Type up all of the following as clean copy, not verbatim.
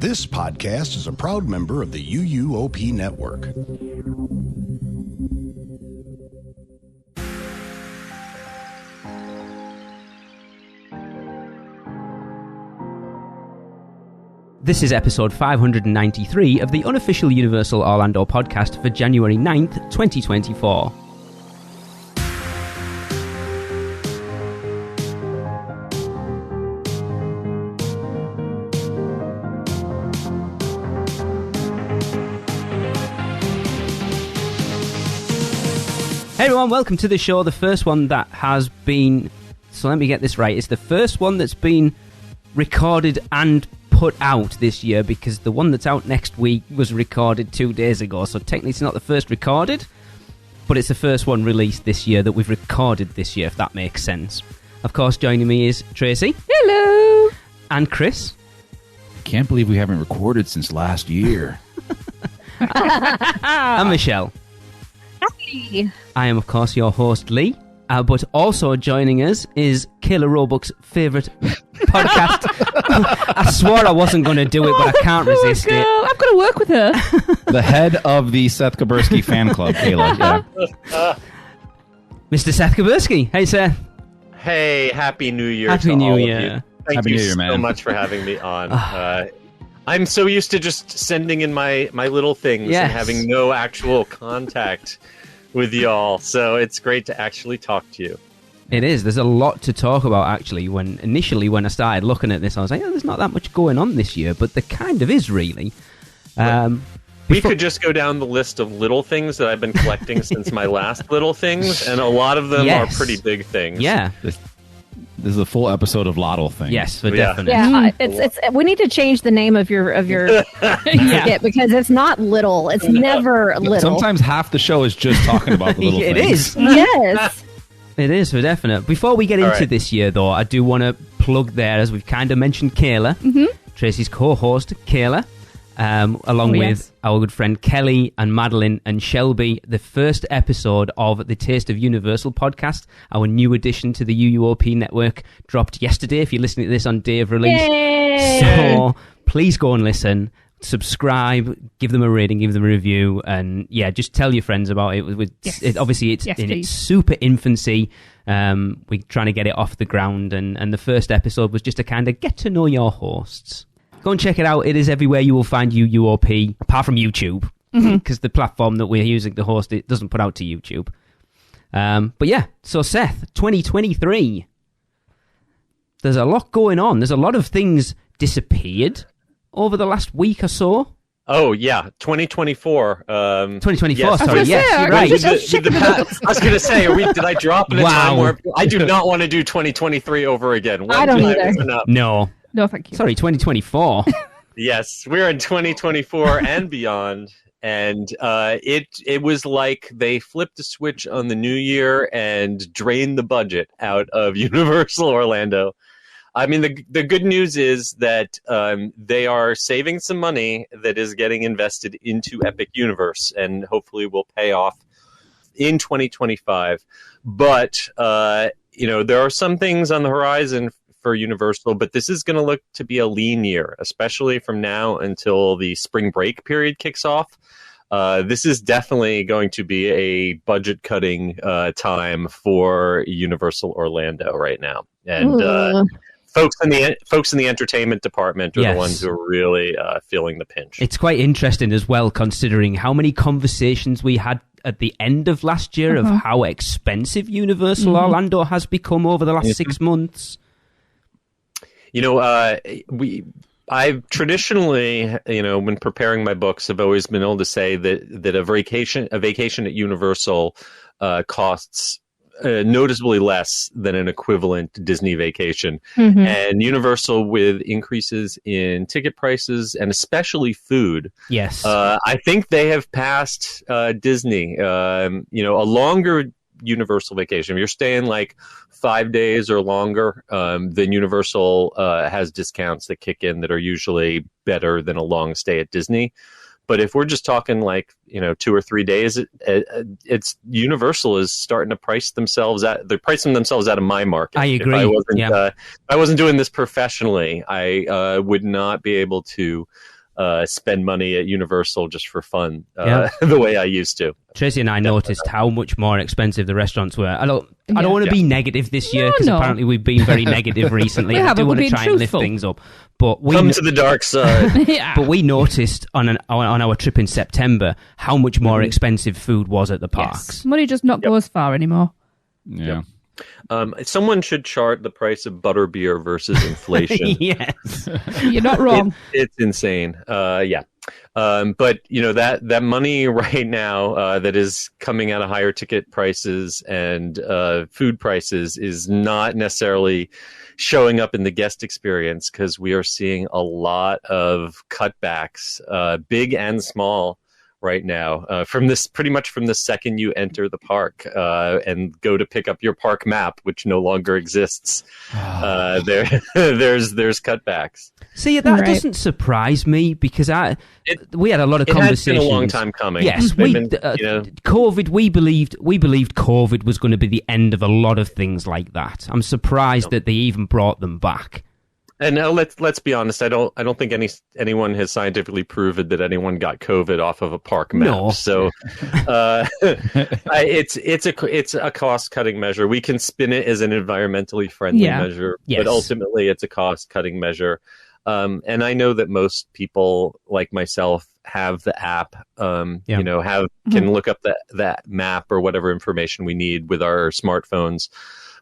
This podcast is a proud member of the UUOP network. This is episode 593 of the unofficial Universal Orlando podcast for January 9th, 2024. Hey everyone, welcome to the show, the first one that has been, so let me get this right, it's the first one that's been recorded and put out this year, because the one that's out next week was recorded 2 days ago, so technically it's not the first recorded, but it's the first one released this year that we've recorded this year, if that makes sense. Of course, joining me is Tracy. Hello. And Chris. I can't believe we haven't recorded since last year. And Michelle. Hi. I am, of course, your host, Lee. But also joining us is Kayla Roebuck's favourite podcast. I swore I wasn't going to do it, but I can't resist it. I'm going to work with her. The head of the Seth Kubersky fan club, Kayla. Yeah. Mr. Seth Kubersky. Hey, Seth. Hey, Happy New Year Happy to New all Year. of you. Thank Happy you New Year, so man. much for having me on. I'm so used to just sending in my little things Yes. and having no actual contact with y'all. So it's great to actually talk to you. It is. There's a lot to talk about, actually. When I started looking at this, I was like, oh, there's not that much going on this year, but there kind of is, really. We could just go down the list of little things that I've been collecting since my last little things, and a lot of them Yes. are pretty big things. Yeah. This is a full episode of Lotto thing. Yes, for Yeah. definite. Yeah, it's. We need to change the name of your skit, because it's not little. It's never little. Sometimes half the show is just talking about the little It things. is. Yes. It is, for definite. Before we get All into right. this year, though, I do want to plug there, as we've kind of mentioned, Kayla, Tracy's co-host, Kayla, along with yes. our good friend Kelly and Madeline and Shelby, the first episode of the Taste of Universal podcast, our new addition to the UUOP network, dropped yesterday, if you're listening to this on day of release. Yay. So please go and listen. Subscribe, give them a rating, give them a review, and yeah, just tell your friends about it. Yes. Obviously, it's Yes, in please. its super infancy. We're trying to get it off the ground, and the first episode was just to kind of get to know your hosts. Go and check it out. It is everywhere you will find UUOP, apart from YouTube, because the platform that we're using to host it doesn't put out to YouTube. But yeah, so Seth, 2023. There's a lot going on. There's a lot of things disappeared over the last week or so. Oh, yeah. 2024. 2024, Yes. sorry. I was Yes, gonna you're say, right. I was going to say, did I drop in a Wow. time where I do not want to do 2023 over again? One I don't time either. is enough. No. No, thank you. Sorry, 2024. Yes, we're in 2024 and beyond, and it was like they flipped a switch on the new year and drained the budget out of Universal Orlando. I mean, the good news is that they are saving some money that is getting invested into Epic Universe, and hopefully will pay off in 2025. But there are some things on the horizon for Universal, but this is going to look to be a lean year, especially from now until the spring break period kicks off. This is definitely going to be a budget cutting time for Universal Orlando right now, and folks in the entertainment department are Yes. the ones who are really feeling the pinch. It's quite interesting as well, considering how many conversations we had at the end of last year of how expensive Universal Orlando has become over the last 6 months. I've traditionally, when preparing my books, have always been able to say that a vacation at Universal costs noticeably less than an equivalent Disney vacation. And Universal, with increases in ticket prices and especially food, Yes. I think they have passed Disney. A longer Universal vacation, if you're staying like 5 days or longer, then Universal has discounts that kick in that are usually better than a long stay at Disney. But if we're just talking like 2 or 3 days, it's Universal is starting to they're pricing themselves out of my market. I agree. If I wasn't doing this professionally, I would not be able to spend money at Universal just for fun the way I used to. Tracy and I noticed how much more expensive the restaurants were. I don't want to be negative this year because apparently we've been very negative recently. I do want to try and lift things up. But come to the dark side. But we noticed on our trip in September how much more expensive food was at the parks. Yes. Money just not go as far anymore. Yeah. Someone should chart the price of butterbeer versus inflation. Yes. You're not wrong. It's insane. But that money right now that is coming out of higher ticket prices and food prices is not necessarily showing up in the guest experience, because we are seeing a lot of cutbacks, big and small, right now, pretty much from the second you enter the park and go to pick up your park map, which no longer exists. There's cutbacks. See, that doesn't surprise me, because we had a lot of conversations. It has been a long time coming. Yes, COVID. We believed COVID was going to be the end of a lot of things like that. I'm surprised that they even brought them back. And let's be honest. I don't think anyone has scientifically proven that anyone got COVID off of a park map. No. So it's a cost cutting measure. We can spin it as an environmentally friendly measure, but ultimately it's a cost cutting measure. And I know that most people like myself have the app. Can look up that map or whatever information we need with our smartphones.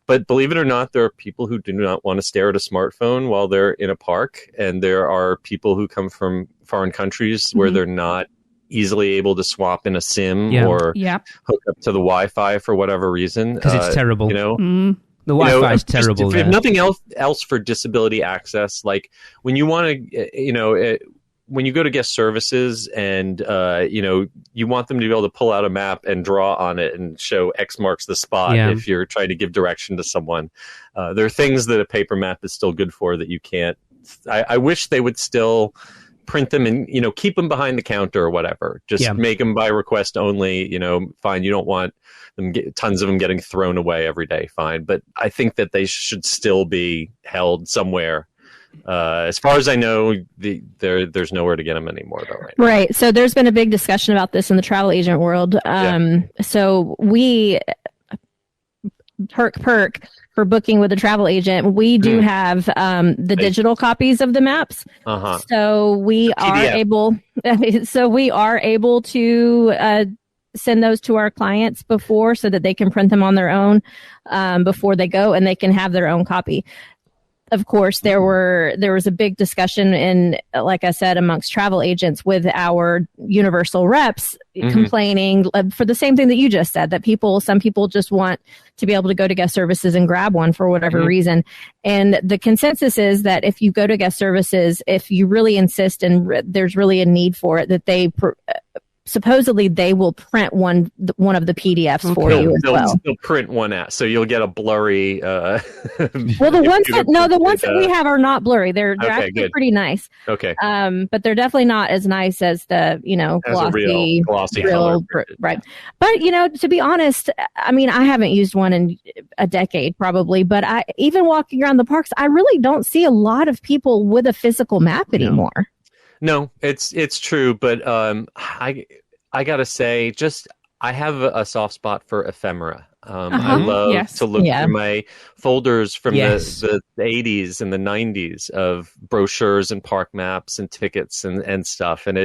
But believe it or not, there are people who do not want to stare at a smartphone while they're in a park. And there are people who come from foreign countries where they're not easily able to swap in a SIM or hook up to the Wi-Fi for whatever reason. Because it's terrible. The Wi-Fi is terrible. If nothing else for disability access, like when you want to, when you go to guest services and, you want them to be able to pull out a map and draw on it and show X marks the spot if you're trying to give direction to someone. There are things that a paper map is still good for that you can't. I wish they would still print them and, keep them behind the counter or whatever. Just make them by request only, fine. You don't want tons of them getting thrown away every day. Fine. But I think that they should still be held somewhere. As far as I know, there's nowhere to get them anymore, though. Right. So there's been a big discussion about this in the travel agent world. So we, perk for booking with a travel agent, we do have the digital copies of the maps. So we are able. So we are able to send those to our clients before, so that they can print them on their own before they go, and they can have their own copy. Of course, there was a big discussion like I said, amongst travel agents with our Universal reps complaining for the same thing that you just said, that some people just want to be able to go to guest services and grab one for whatever reason. And the consensus is that if you go to guest services, if you really insist and there's really a need for it, that they supposedly they will print one of the PDFs for you as well. They'll print one out, so you'll get a blurry. Well, the ones that we have are not blurry. They're actually good. Pretty nice. Okay. But they're definitely not as nice as the glossy color. Right. But to be honest, I mean, I haven't used one in a decade probably, but even walking around the parks, I really don't see a lot of people with a physical map anymore. No, it's true, but I gotta say, I have a soft spot for ephemera. I love to look through my folders from the 80s and the 90s of brochures and park maps and tickets and stuff, and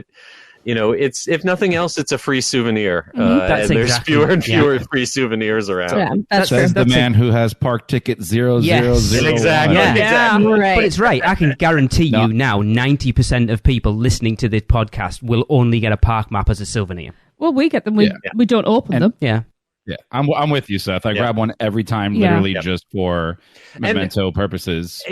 it's, if nothing else, it's a free souvenir. And there's fewer and fewer free souvenirs around. Yeah, that's the man who has park ticket 0001. Exactly. Exactly. Right. But it's right. I can guarantee you now, 90% of people listening to this podcast will only get a park map as a souvenir. Well, we get them. We don't open them. Yeah. Yeah, I'm with you, Seth. I grab one every time, literally just for memento purposes.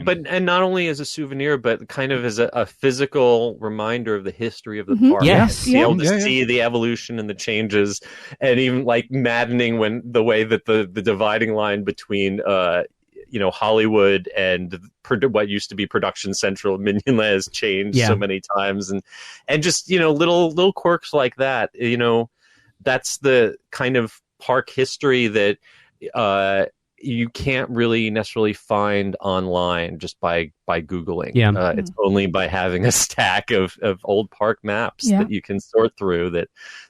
But not only as a souvenir, but kind of as a physical reminder of the history of the park. Yes, be able to see the evolution and the changes, and even like maddening when the way that the dividing line between Hollywood and what used to be Production Central Minion has changed so many times, and just little quirks like that. That's the kind of park history that you can't really necessarily find online just by Googling. It's only by having a stack of old park maps that you can sort through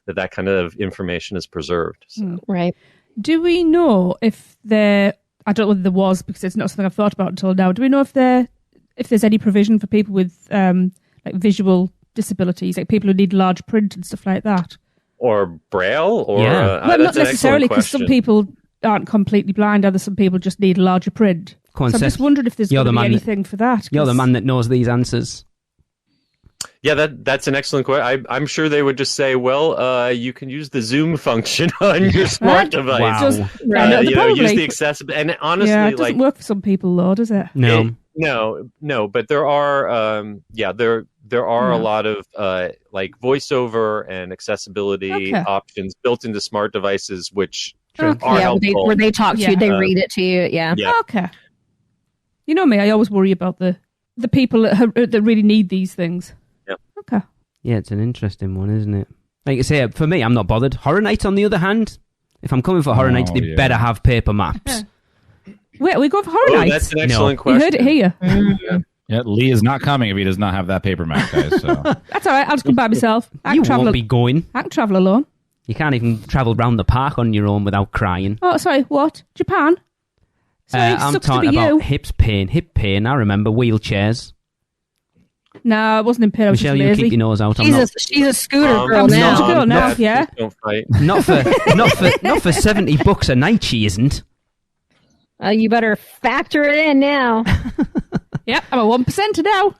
that kind of information is preserved. So. Right. Do we know if there? I don't know whether there was, because it's not something I've thought about until now. Do we know if there's any provision for people with like visual disabilities, like people who need large print and stuff like that, or Braille, or well, not necessarily, because some people aren't completely blind. Some people just need larger print. So I'm just wondering if there's going to be anything for that. You're the man that knows these answers. Yeah, that's an excellent question. I'm sure they would just say, well, you can use the Zoom function on your smart device. Wow. Use the accessible. And honestly, it doesn't work for some people, though, does it? No. No. But there are, there are a lot of like voiceover and accessibility options built into smart devices, which are helpful. Where they talk to you, they read it to you. Yeah. Okay. You know me, I always worry about the people that really need these things. Okay. Yeah, it's an interesting one, isn't it? Like I say, for me, I'm not bothered. Horror Nights, on the other hand, if I'm coming for Horror Nights, they better have paper maps. Wait, are we going for Horror Nights? That's an excellent question. You heard it here. Yeah, Lee is not coming if he does not have that paper map, guys. So. That's all right. I'll just come by myself. You won't be going. I can travel alone. You can't even travel round the park on your own without crying. Oh, sorry. What? Japan? Sorry, I'm talking about hip pain. I remember wheelchairs. No, it wasn't in pain. Michelle, you keep your nose out. She's a scooter girl now. She's a girl now, yeah. Don't fight. Not for $70 a night. She isn't. You better factor it in now. Yep, I'm a 1% now.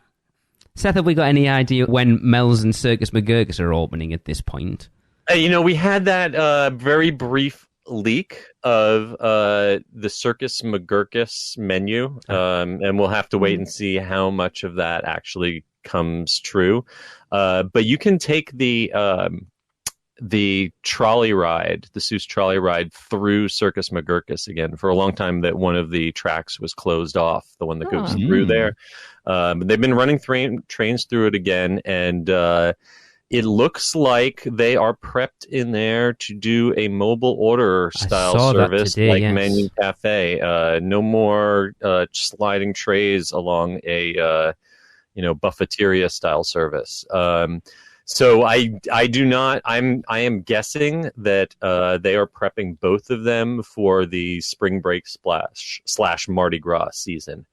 Seth, have we got any idea when Mel's and Circus McGurkus are opening at this point? We had that very brief leak of the Circus McGurkus menu, and we'll have to wait and see how much of that actually comes true. But you can take the trolley ride, the Seuss trolley ride through Circus McGurkus again. For a long time, that one of the tracks was closed off, the one that goes through there. But they've been running trains through it again, and it looks like they are prepped in there to do a mobile order style service like Menu Cafe. No more sliding trays along a buffeteria style service. So I am guessing that they are prepping both of them for the spring break / Mardi Gras season.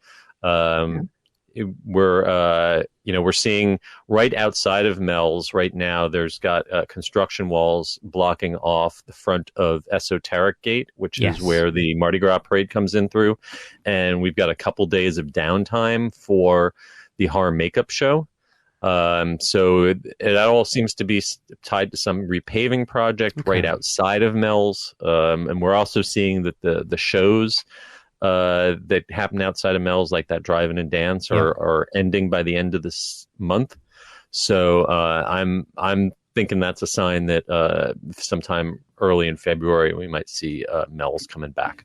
We're seeing right outside of Mel's right now, there's got construction walls blocking off the front of Esoteric Gate, which is where the Mardi Gras parade comes in through. And we've got a couple days of downtime for the horror makeup show. So it all seems to be tied to some repaving project right outside of Mel's. And we're also seeing that the shows that happen outside of Mel's, like that Drive-In and Dance, are ending by the end of this month. So I'm thinking that's a sign that sometime early in February we might see Mel's coming back.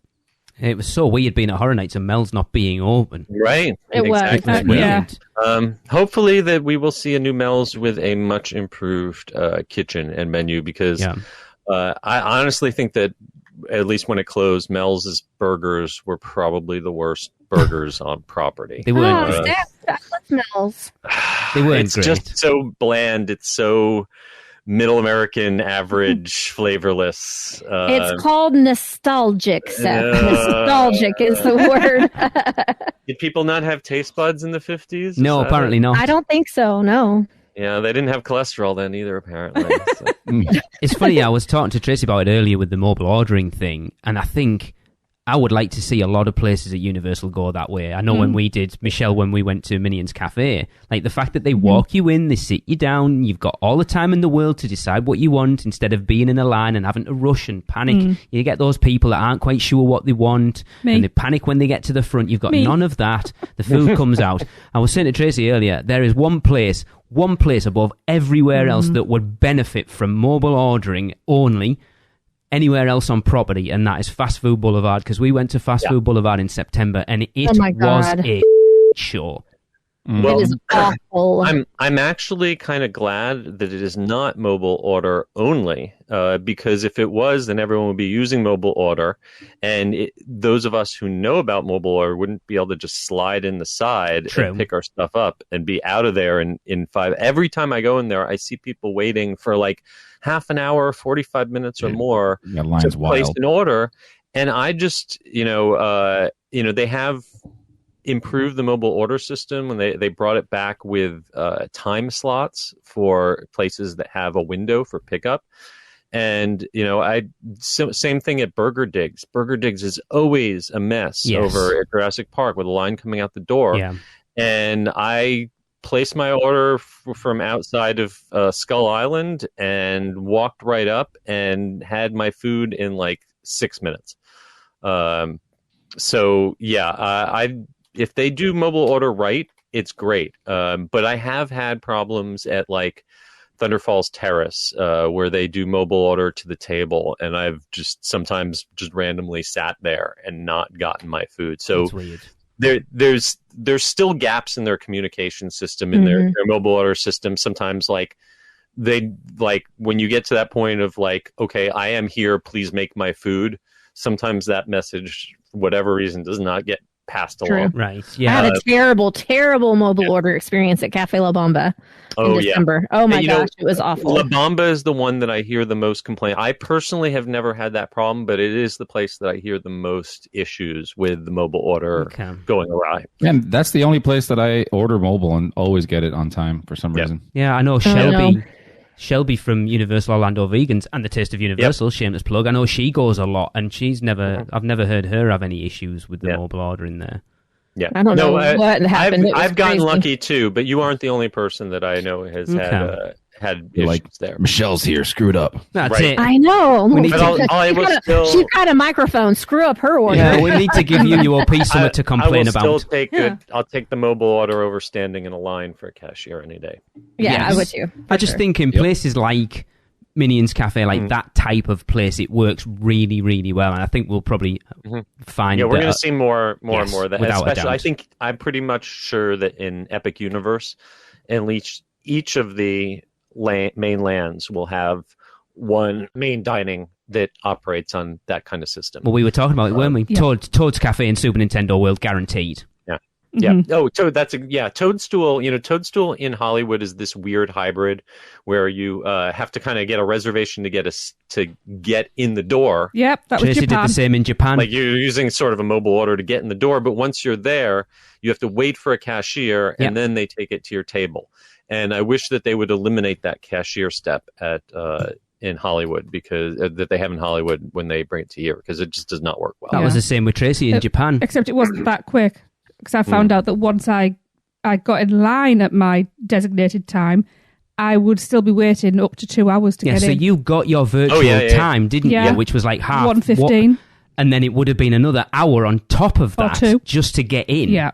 It was so weird being at Horror Nights and Mel's not being open. Right. It exactly. was. Hopefully that we will see a new Mel's with a much improved kitchen and menu, because I honestly think that at least when it closed, Mel's burgers were probably the worst burgers on property. They weren't. I love Mel's. They weren't It's great. just so bland. It's so middle American, average, flavorless. It's called nostalgic, Seth. Nostalgic is the word. Did people not have taste buds in the 50s? No, apparently not. I don't think so, no. Yeah, they didn't have cholesterol then either, apparently. So. It's funny, I was talking to Tracy about it earlier with the mobile ordering thing, and I think I would like to see a lot of places at Universal go that way. I know when we did, Michelle, when we went to Minions Cafe, like the fact that they walk you in, they sit you down, you've got all the time in the world to decide what you want instead of being in a line and having to rush and panic. You get those people that aren't quite sure what they want, and they panic when they get to the front. You've got none of that. The food comes out. I was saying to Tracy earlier, there is one place above everywhere else that would benefit from mobile ordering only. anywhere else on property, and that is Fast Food Boulevard, because we went to Fast Food Boulevard in September, and it was a show. Well, it is awful. I'm actually kind of glad that it is not mobile order only, because if it was, then everyone would be using mobile order, and those of us who know about mobile order wouldn't be able to just slide in the side and pick our stuff up and be out of there in 5. Every time I go in there, I see people waiting for like half an hour, 45 minutes or more to place an order, and I just they have improved the mobile order system when they brought it back with time slots for places that have a window for pickup. And same thing at Burger Digs. Burger Digs is always a mess over at Jurassic Park with a line coming out the door. Yeah. And I placed my order from outside of Skull Island and walked right up and had my food in like 6 minutes. If they do mobile order right, it's great. But I have had problems at like Thunder Falls Terrace where they do mobile order to the table, and I've just sometimes just randomly sat there and not gotten my food. So there's still gaps in their communication system, in their mobile order system. Sometimes when you get to that point of like, okay, I am here, please make my food. Sometimes that message, for whatever reason, does not get passed along. Right. Yeah. I had a terrible mobile order experience at Cafe La Bamba in December. Oh my gosh, it was awful. La Bamba is the one that I hear the most complaint. I personally have never had that problem, but it is the place that I hear the most issues with the mobile order going awry. And that's the only place that I order mobile and always get it on time for some reason. Yeah, I know Shelby from Universal Orlando Vegans and the Taste of Universal, shameless plug. I know she goes a lot, and I've never heard her have any issues with the mobile order in there. Yeah, I don't know what happened. I've gotten lucky too, but you aren't the only person that I know has had issues there. Michelle's here, screwed up. That's it. I know. She's got a microphone. Screw up her order. Yeah, we need to give UUOP something to complain about. I'll take the mobile order over standing in a line for a cashier any day. Yeah, I would too. I just think in places like Minions Cafe, like that type of place, it works really, really well, and I think we'll probably find. Yeah, we're going to see more and more of that. Especially, I'm pretty much sure that in Epic Universe, at least each of the main lands will have one main dining that operates on that kind of system. Well, we were talking about it, weren't we? Toad's Cafe and Super Nintendo World guaranteed. Yeah. Oh, Toadstool. Toadstool in Hollywood is this weird hybrid where you have to kind of get a reservation to get in the door. Yep, that was Tracy Japan. did the same in Japan. Like you're using sort of a mobile order to get in the door, but once you're there, you have to wait for a cashier, and then they take it to your table. And I wish that they would eliminate that cashier step in Hollywood, because that they have in Hollywood when they bring it to here, because it just does not work well. That was the same with Tracy in Japan. Except it wasn't that quick. Because I found out that once I got in line at my designated time, I would still be waiting up to 2 hours to get in. So you got your virtual time, didn't you? Which was like half 1:15. And then it would have been another hour on top of that just to get in. Yeah.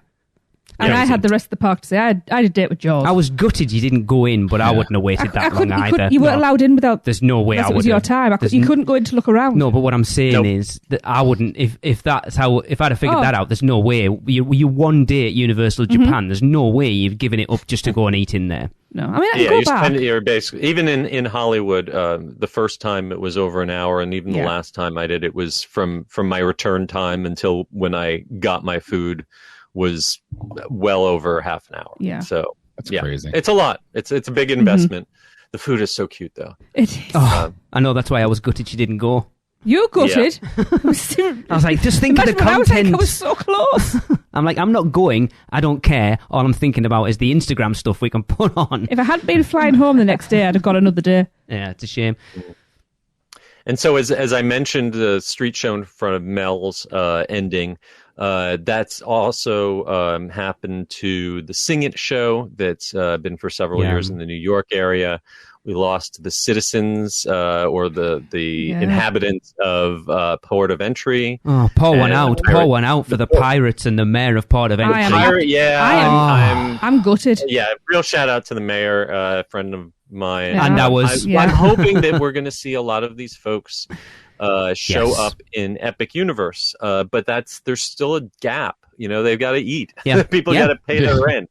And I had the rest of the park to say. I had a date with Jaws. I was gutted you didn't go in, but I wouldn't have waited that long either. You weren't allowed in without. There's no way I would. It was your time. You couldn't go in to look around. No, but what I'm saying is that I wouldn't. If I'd have figured that out, there's no way. You one day at Universal Japan. There's no way you've given it up just to go and eat in there. No, I mean, I can go back. You're basically, even in Hollywood, the first time it was over an hour, and even the last time I did it was from my return time until when I got my food was well over half an hour. Yeah. So that's crazy. It's a lot. It's a big investment. The food is so cute, though. It is. I know, that's why I was gutted she didn't go. You gutted? I was like, just think of the content. I was so close. I'm like, I'm not going. I don't care. All I'm thinking about is the Instagram stuff we can put on. If I hadn't been flying home the next day, I'd have got another day. Yeah, it's a shame. And so, as I mentioned, the street show in front of Mel's ending. That's also happened to the Sing It show that's been for several years in the New York area. We lost the citizens or the inhabitants of Port of Entry. Oh, pour one out for the pirates and the mayor of Port of Entry. I'm gutted. Yeah, real shout out to the mayor, a friend of mine. And I'm hoping that we're going to see a lot of these folks show up in Epic Universe. But there's still a gap. They've got to eat. Yeah. People got to pay their rent.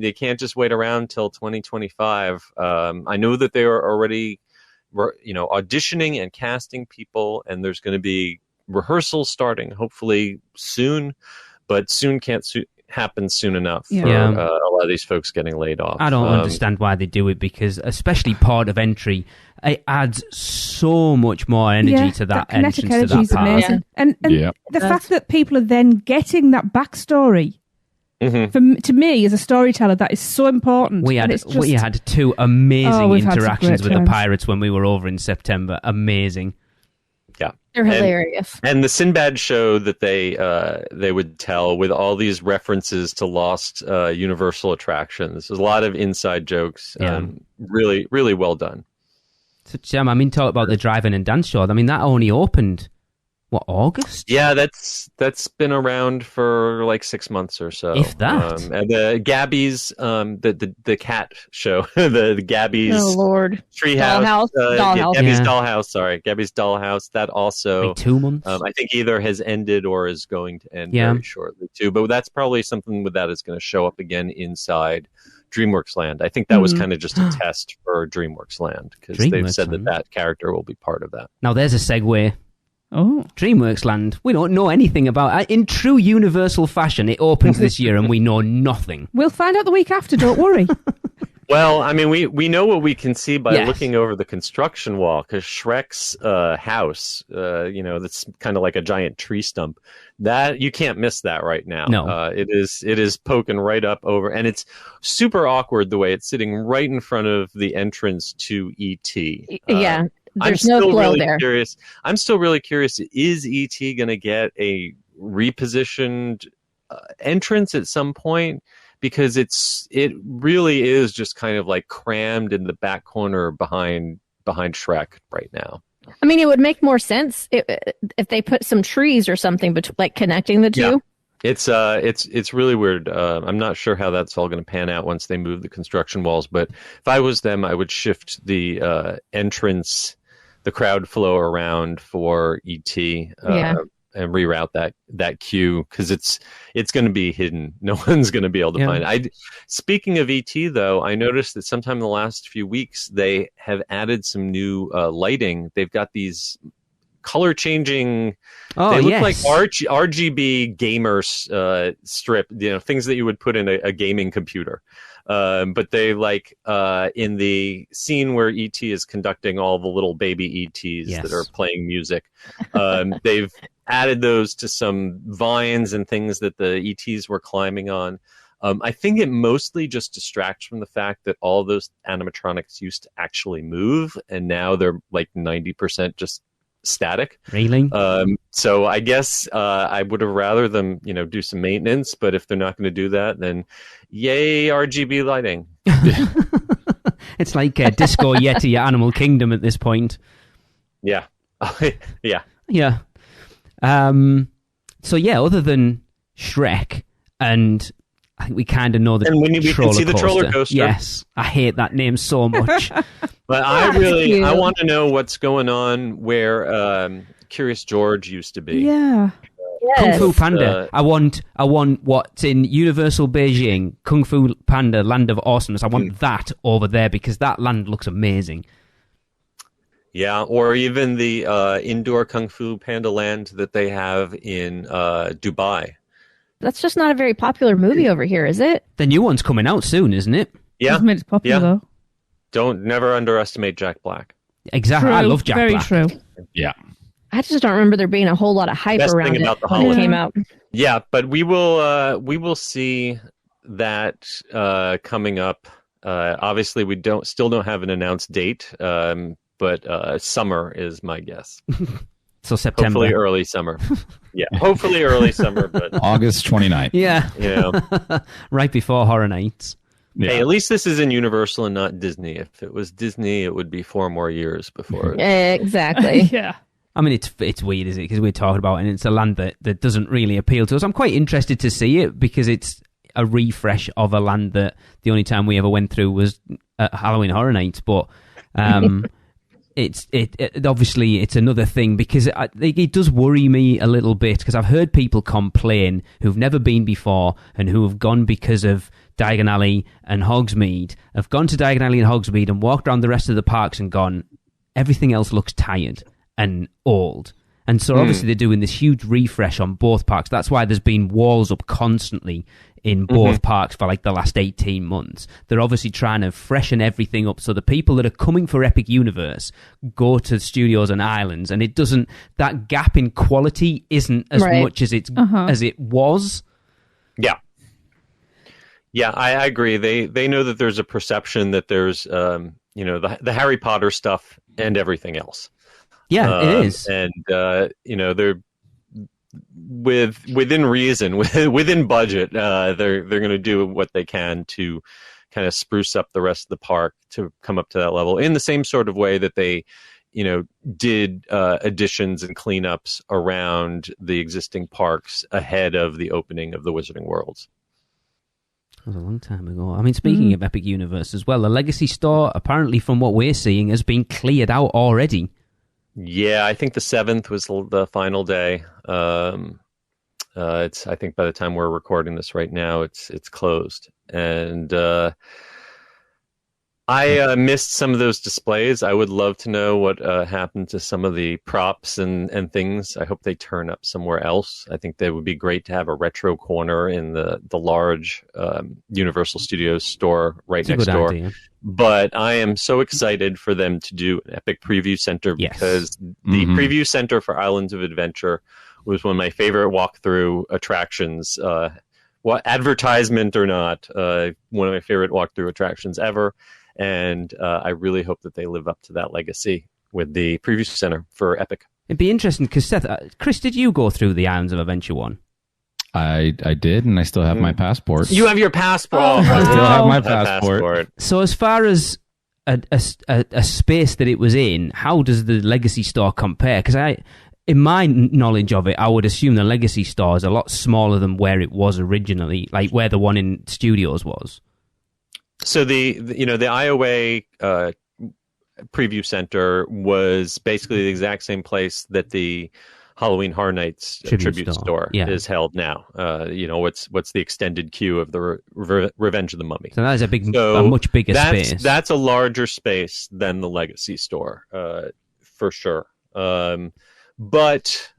They can't just wait around till 2025. I know that they are already, auditioning and casting people, and there's going to be rehearsals starting hopefully soon, but soon can't happen soon enough for a lot of these folks getting laid off. I don't understand why they do it, because especially port of entry, it adds so much more energy to that entrance to that part. Amazing. And the fact that people are then getting that backstory. Mm-hmm. To me, as a storyteller, that is so important. We had 2 amazing interactions with the pirates when we were over in September. Amazing. Yeah, they're hilarious. And the Sinbad show that they would tell with all these references to lost Universal attractions. There's a lot of inside jokes. Really, really well done. So, Jam, talk about the drive-in and dance show. that only opened. What, August? Yeah, that's been around for like 6 months or so. If that. And the Gabby's, the cat show, the Gabby's Treehouse, Dollhouse. Gabby's Dollhouse. Sorry, Gabby's Dollhouse. That also like 2 months. I think either has ended or is going to end very shortly too. But that's probably something with that is going to show up again inside DreamWorks Land. I think that was kind of just a test for DreamWorks Land, because they've said that character will be part of that. Now there's a segue. Oh, DreamWorks Land. We don't know anything about it. In true Universal fashion, it opens this year and we know nothing. We'll find out the week after, don't worry. Well, we know what we can see by looking over the construction wall, because Shrek's house, that's kind of like a giant tree stump. That you can't miss that right now. No, it is poking right up over, and it's super awkward the way it's sitting right in front of the entrance to E.T. Yeah. There's no glow there. I'm still really curious. Is E.T. going to get a repositioned entrance at some point? Because it really is just kind of like crammed in the back corner behind Shrek right now. It would make more sense if they put some trees or something like connecting the two. Yeah. It's really weird. I'm not sure how that's all going to pan out once they move the construction walls. But if I was them, I would shift the entrance, the crowd flow around for E.T. And reroute that queue, because it's going to be hidden. No one's going to be able to find it. Speaking of E.T., though, I noticed that sometime in the last few weeks they have added some new lighting. They've got these color changing. They look like RGB gamer strip, things that you would put in a gaming computer. But they in the scene where E.T. is conducting all the little baby E.T.s that are playing music. They've added those to some vines and things that the E.T.s were climbing on. I think it mostly just distracts from the fact that all those animatronics used to actually move, and now they're like 90% just static. Really? So I guess I would have rather them, do some maintenance. But if they're not going to do that, then yay RGB lighting. It's like Disco Yeti at Animal Kingdom at this point. Yeah, yeah. Other than Shrek, and I think we kind of know the and we can see the roller coaster. Yes, I hate that name so much. But I want to know what's going on where Curious George used to be. Yeah. Kung Fu Panda. I want what's in Universal Beijing, Kung Fu Panda, Land of Awesomeness. I want that over there, because that land looks amazing. Yeah, or even the indoor Kung Fu Panda land that they have in Dubai. That's just not a very popular movie over here, is it? The new one's coming out soon, isn't it? Yeah. It's popular, though. Never underestimate Jack Black. Exactly. True. I love Jack Black. Very true. Yeah. I just don't remember there being a whole lot of hype around it when it came out. Yeah, but we will see that coming up. Obviously, we still don't have an announced date, but summer is my guess. So September. Hopefully early summer. Yeah, hopefully early summer, but August 29th. Yeah. Right before Horror Nights. Yeah. Hey, at least this is in Universal and not Disney. If it was Disney, it would be 4 more years before. Exactly. Yeah. It's weird, isn't it? Because we're talking about it, and it's a land that doesn't really appeal to us. I'm quite interested to see it, because it's a refresh of a land that the only time we ever went through was at Halloween Horror Nights. But it obviously it's another thing, because it does worry me a little bit, because I've heard people complain who've never been before and who have gone because of Diagon Alley and Hogsmeade, have gone to Diagon Alley and Hogsmeade and walked around the rest of the parks and gone, everything else looks tired and old. And so obviously they're doing this huge refresh on both parks. That's why there's been walls up constantly in both parks for like the last 18 months. They're obviously trying to freshen everything up so the people that are coming for Epic Universe go to studios and islands, and it doesn't, that gap in quality isn't as much as as it was. Yeah, I agree. They know that there's a perception that there's the Harry Potter stuff and everything else. Yeah, it is. And they're within reason, within budget, they're going to do what they can to kind of spruce up the rest of the park to come up to that level, in the same sort of way that they did additions and cleanups around the existing parks ahead of the opening of the Wizarding Worlds. That was a long time ago. I mean, speaking of Epic Universe as well, the Legacy Store, apparently from what we're seeing, has been cleared out already. Yeah, I think the 7th was the final day. I think by the time we're recording this right now, it's closed. And I missed some of those displays. I would love to know what happened to some of the props and things. I hope they turn up somewhere else. I think that would be great to have a retro corner in the large Universal Studios store right next door. Idea. But I am so excited for them to do an Epic Preview Center, because the Preview Center for Islands of Adventure was one of my favorite walkthrough attractions. What advertisement or not, one of my favorite walkthrough attractions ever. And I really hope that they live up to that legacy with the Preview Center for Epic. It'd be interesting, because Seth, Chris, did you go through the Islands of Adventure one? I did, and I still have my passport. You have your passport. I still have my passport. So as far as a space that it was in, how does the Legacy Store compare? Because in my knowledge of it, I would assume the Legacy Store is a lot smaller than where it was originally, like where the one in Studios was. So the IOA Preview Center was basically the exact same place that the Halloween Horror Nights tribute store is held now. What's the extended queue of the Revenge of the Mummy. So that is a much bigger space. That's a larger space than the Legacy Store, for sure. But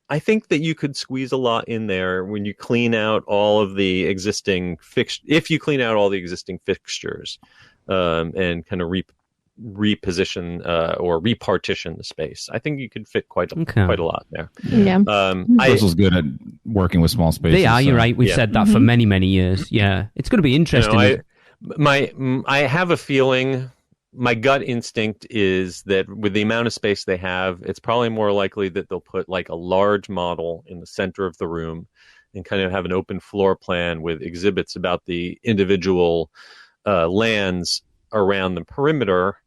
I think that you could squeeze a lot in there when you clean out all of the existing if you clean out all the existing fixtures, and kind of reposition or repartition the space. I think you could fit quite a lot there. Yeah. Universal's good at working with small spaces. They are. You're right. We've said that for many, many years. Yeah, it's going to be interesting. I have a feeling. My gut instinct is that with the amount of space they have, it's probably more likely that they'll put like a large model in the center of the room and kind of have an open floor plan with exhibits about the individual lands around the perimeter,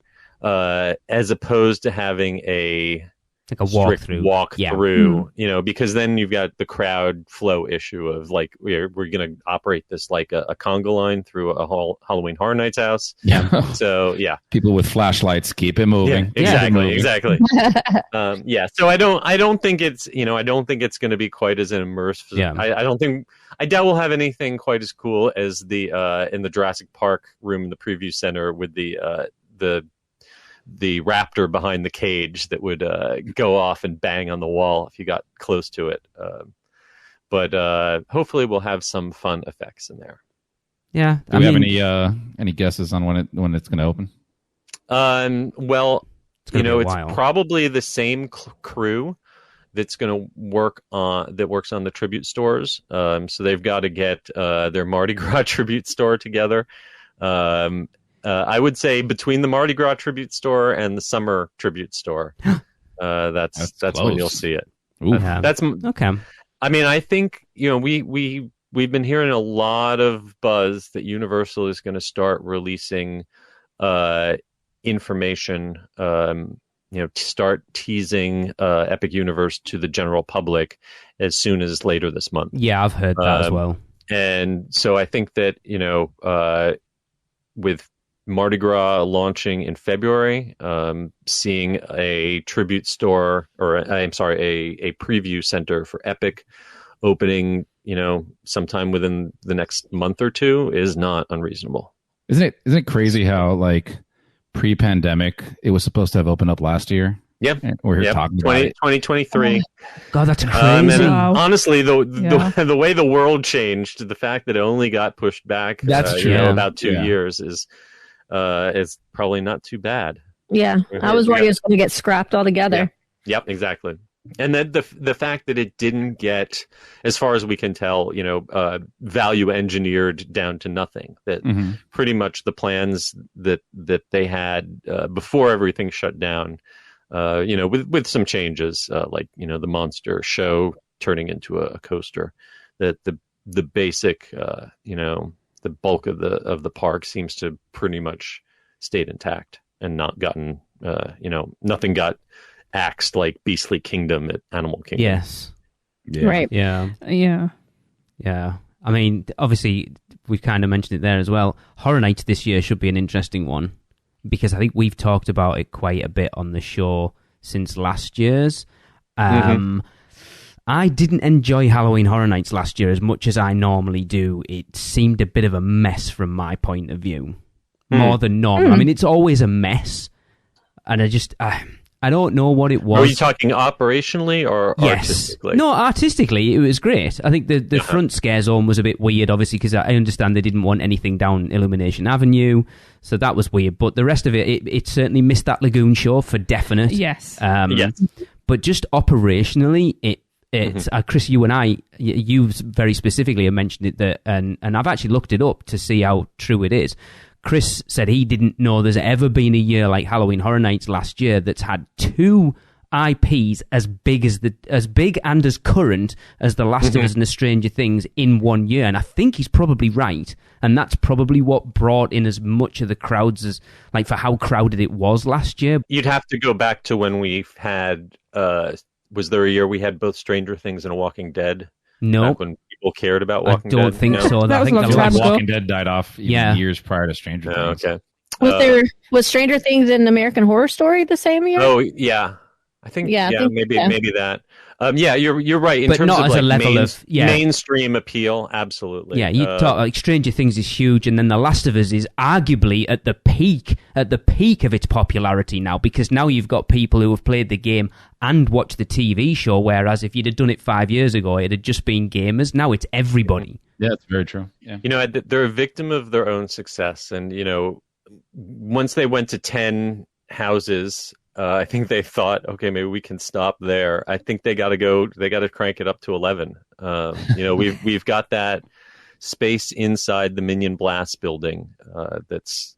as opposed to having a walkthrough, because then you've got the crowd flow issue of like, we're going to operate this like a conga line through a Halloween Horror Nights house. Yeah. So people with flashlights, keep it moving. Yeah, exactly. So I don't think it's going to be quite as immersive. Yeah. I doubt we'll have anything quite as cool as the in the Jurassic Park room in the Preview Center with the raptor behind the cage that would go off and bang on the wall if you got close to it. But hopefully we'll have some fun effects in there. Yeah. Do we have any guesses on when it's going to open? Well, it's probably the same crew that's going to works on the tribute stores. So they've got to get their Mardi Gras tribute store together. I would say between the Mardi Gras tribute store and the summer tribute store, that's when you'll see it. That's okay. I mean, I think we've been hearing a lot of buzz that Universal is going to start releasing information. Start teasing Epic Universe to the general public as soon as later this month. Yeah, I've heard that as well. And so I think that with Mardi Gras launching in February, seeing a tribute store, or I'm sorry, a preview center for Epic opening, sometime within the next month or two is not unreasonable. Isn't it crazy how like pre-pandemic it was supposed to have opened up last year? Yep. And we're here talking about 2023. God, that's crazy. Wow. Honestly, the way the world changed, the fact that it only got pushed back that's true. About 2 years is probably not too bad. Yeah. I was worried it was going to get scrapped altogether. Yeah. Yep, exactly. And then the fact that it didn't get, as far as we can tell, value engineered down to nothing. That pretty much the plans that they had before everything shut down, with some changes, like the Monster show turning into a coaster, that the basic, the bulk of the park seems to pretty much stayed intact and not gotten, nothing got axed like Beastly Kingdom at Animal Kingdom. Yes. Yeah. Right. Yeah. Yeah. Yeah. I mean, obviously, we've kind of mentioned it there as well. Horror Nights this year should be an interesting one because I think we've talked about it quite a bit on the show since last year's. I didn't enjoy Halloween Horror Nights last year as much as I normally do. It seemed a bit of a mess from my point of view, more than normal. I mean, it's always a mess, and I don't know what it was. Are you talking operationally or artistically? No, artistically, it was great. I think the front scare zone was a bit weird, obviously, because I understand they didn't want anything down Illumination Avenue, so that was weird. But the rest of it certainly missed that Lagoon show for definite. Yes. Yes. But just operationally, it's Chris, you and you very specifically have mentioned it, that, and I've actually looked it up to see how true it is. Chris said he didn't know there's ever been a year like Halloween Horror Nights last year that's had two IPs as big and as current as The Last of Us and The Stranger Things in 1 year. And I think he's probably right. And that's probably what brought in as much of the crowds as, like, for how crowded it was last year. You'd have to go back to when we've had, was there a year we had both Stranger Things and Walking Dead? No. When people cared about Walking Dead? I don't think so. That I think was a long time ago. Walking Dead died off years prior to Stranger Things. Okay. Was Stranger Things and American Horror Story the same year? Oh, yeah. I think maybe that. You're right. In but terms not of as like a level of mainstream appeal, absolutely. Yeah, you talk like Stranger Things is huge, and then The Last of Us is arguably at the peak of its popularity now, because now you've got people who have played the game and watched the TV show, whereas if you'd have done it 5 years ago, it had just been gamers. Now it's everybody. Yeah, that's very true. Yeah. They're a victim of their own success, and once they went to 10 houses. I think they thought, okay, maybe we can stop there. I think they got to crank it up to 11. We've got that space inside the Minion Blast building that's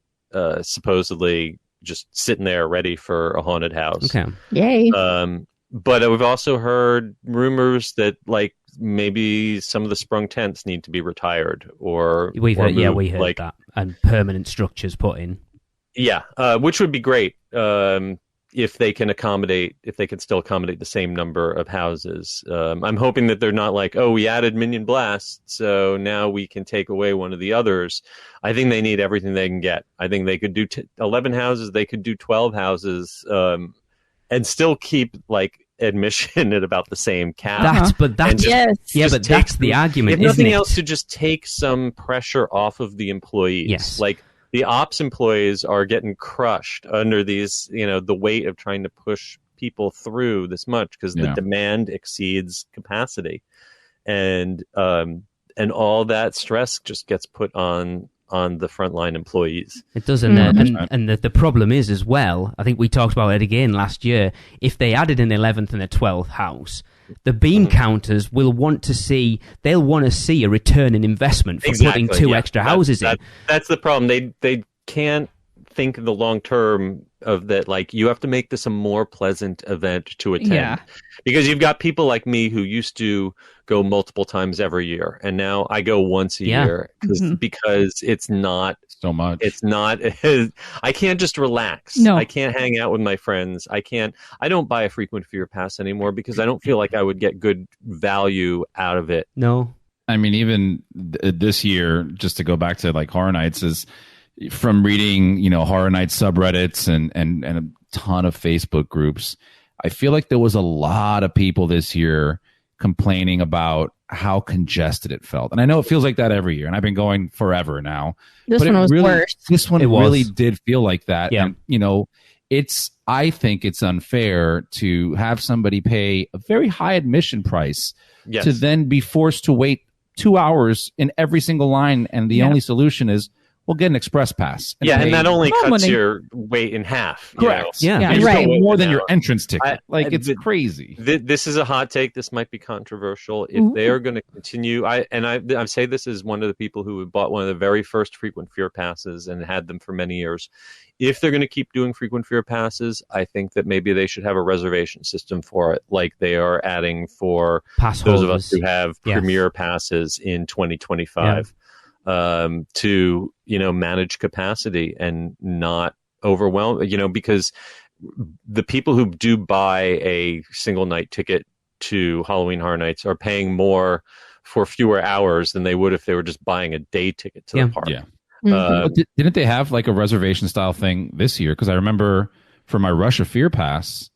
supposedly just sitting there ready for a haunted house. Okay. Yay. But we've also heard rumors that like maybe some of the sprung tents need to be retired we heard like, that, and permanent structures put in. Yeah, which would be great. If they can still accommodate the same number of houses. I'm hoping that they're not like, oh, we added Minion Blast, so now we can take away one of the others. I think they need everything they can get. I think they could do 11 houses, they could do 12 houses, and still keep like admission at about the same cap. That's the argument. If nothing else, to just take some pressure off of the employees. Yes. Like, the ops employees are getting crushed under these, the weight of trying to push people through this much because the demand exceeds capacity, and all that stress just gets put on the frontline employees. It doesn't, and the problem is as well. I think we talked about it again last year. If they added an 11th and a 12th house, the bean counters will want to see. They'll want to see a return in investment for putting two extra houses in. That's the problem. They can't think of the long term of that. Like, you have to make this a more pleasant event to attend, because you've got people like me who used to go multiple times every year, and now I go once a year because it's not so much. It's not. I can't just relax. No. I can't hang out with my friends. I don't buy a frequent fear pass anymore because I don't feel like I would get good value out of it. No. I mean, even this year, just to go back to like Horror Nights, is from reading, Horror Nights subreddits and a ton of Facebook groups, I feel like there was a lot of people this year complaining about how congested it felt. And I know it feels like that every year, and I've been going forever now. This one was worse. This one really did feel like that. Yeah. And, I think it's unfair to have somebody pay a very high admission price to then be forced to wait 2 hours in every single line. And the only solution is, we'll get an express pass. And that only cuts your wait in half. Correct. Yeah. Right. More than your entrance ticket. It's crazy. This is a hot take. This might be controversial. If they are going to continue, I say this as one of the people who bought one of the very first frequent fear passes and had them for many years. If they're going to keep doing frequent fear passes, I think that maybe they should have a reservation system for it, like they are adding for Pass those holders. of us who have premier passes in 2025. To manage capacity and not overwhelm, because the people who do buy a single night ticket to Halloween Horror Nights are paying more for fewer hours than they would if they were just buying a day ticket to the park. Didn't they have like a reservation style thing this year? Because I remember for my Rush of Fear pass,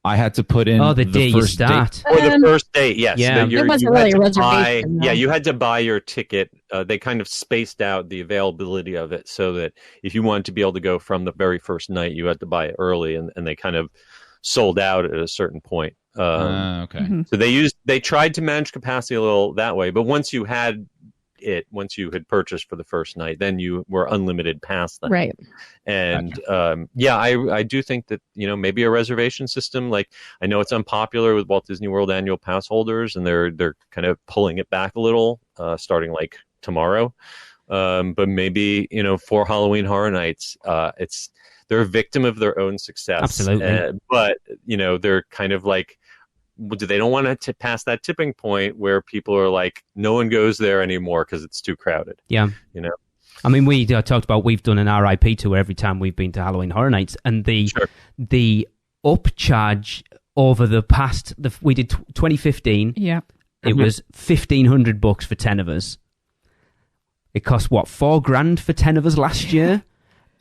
I had to put in the day you start. Or the first day, yes. Yeah. It wasn't really a reservation. You had to buy your ticket. They kind of spaced out the availability of it so that if you wanted to be able to go from the very first night, you had to buy it early, and they kind of sold out at a certain point. Okay. So they tried to manage capacity a little that way, but once you had purchased for the first night, then you were unlimited past that. Right. And I do think that maybe a reservation system, like I know it's unpopular with Walt Disney World annual pass holders, and they're kind of pulling it back a little, starting like tomorrow. But maybe for Halloween Horror Nights, they're a victim of their own success. Absolutely. But they're kind of like, they don't want to pass that tipping point where people are like, no one goes there anymore because it's too crowded. Yeah. I mean, we talked about, we've done an RIP tour every time we've been to Halloween Horror Nights, and the upcharge over the past, we did 2015. Yeah. It was $1,500 for 10 of us. It cost $4,000 for 10 of us last year?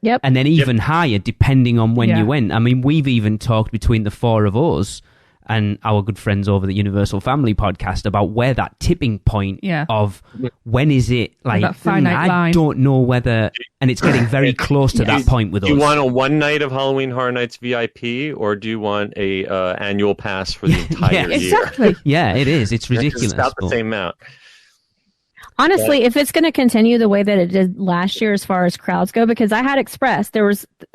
Yep. And then even higher depending on when you went. I mean, we've even talked between the four of us and our good friends over the Universal Family podcast about where that tipping point of when is it, like, that finite line. don't know whether, and it's getting very close to that point with us. Do you want a one night of Halloween Horror Nights VIP, or do you want a annual pass for the entire year? Exactly. Yeah, it is. It's ridiculous. It's about the same amount. Honestly, if it's going to continue the way that it did last year as far as crowds go, because I had Express,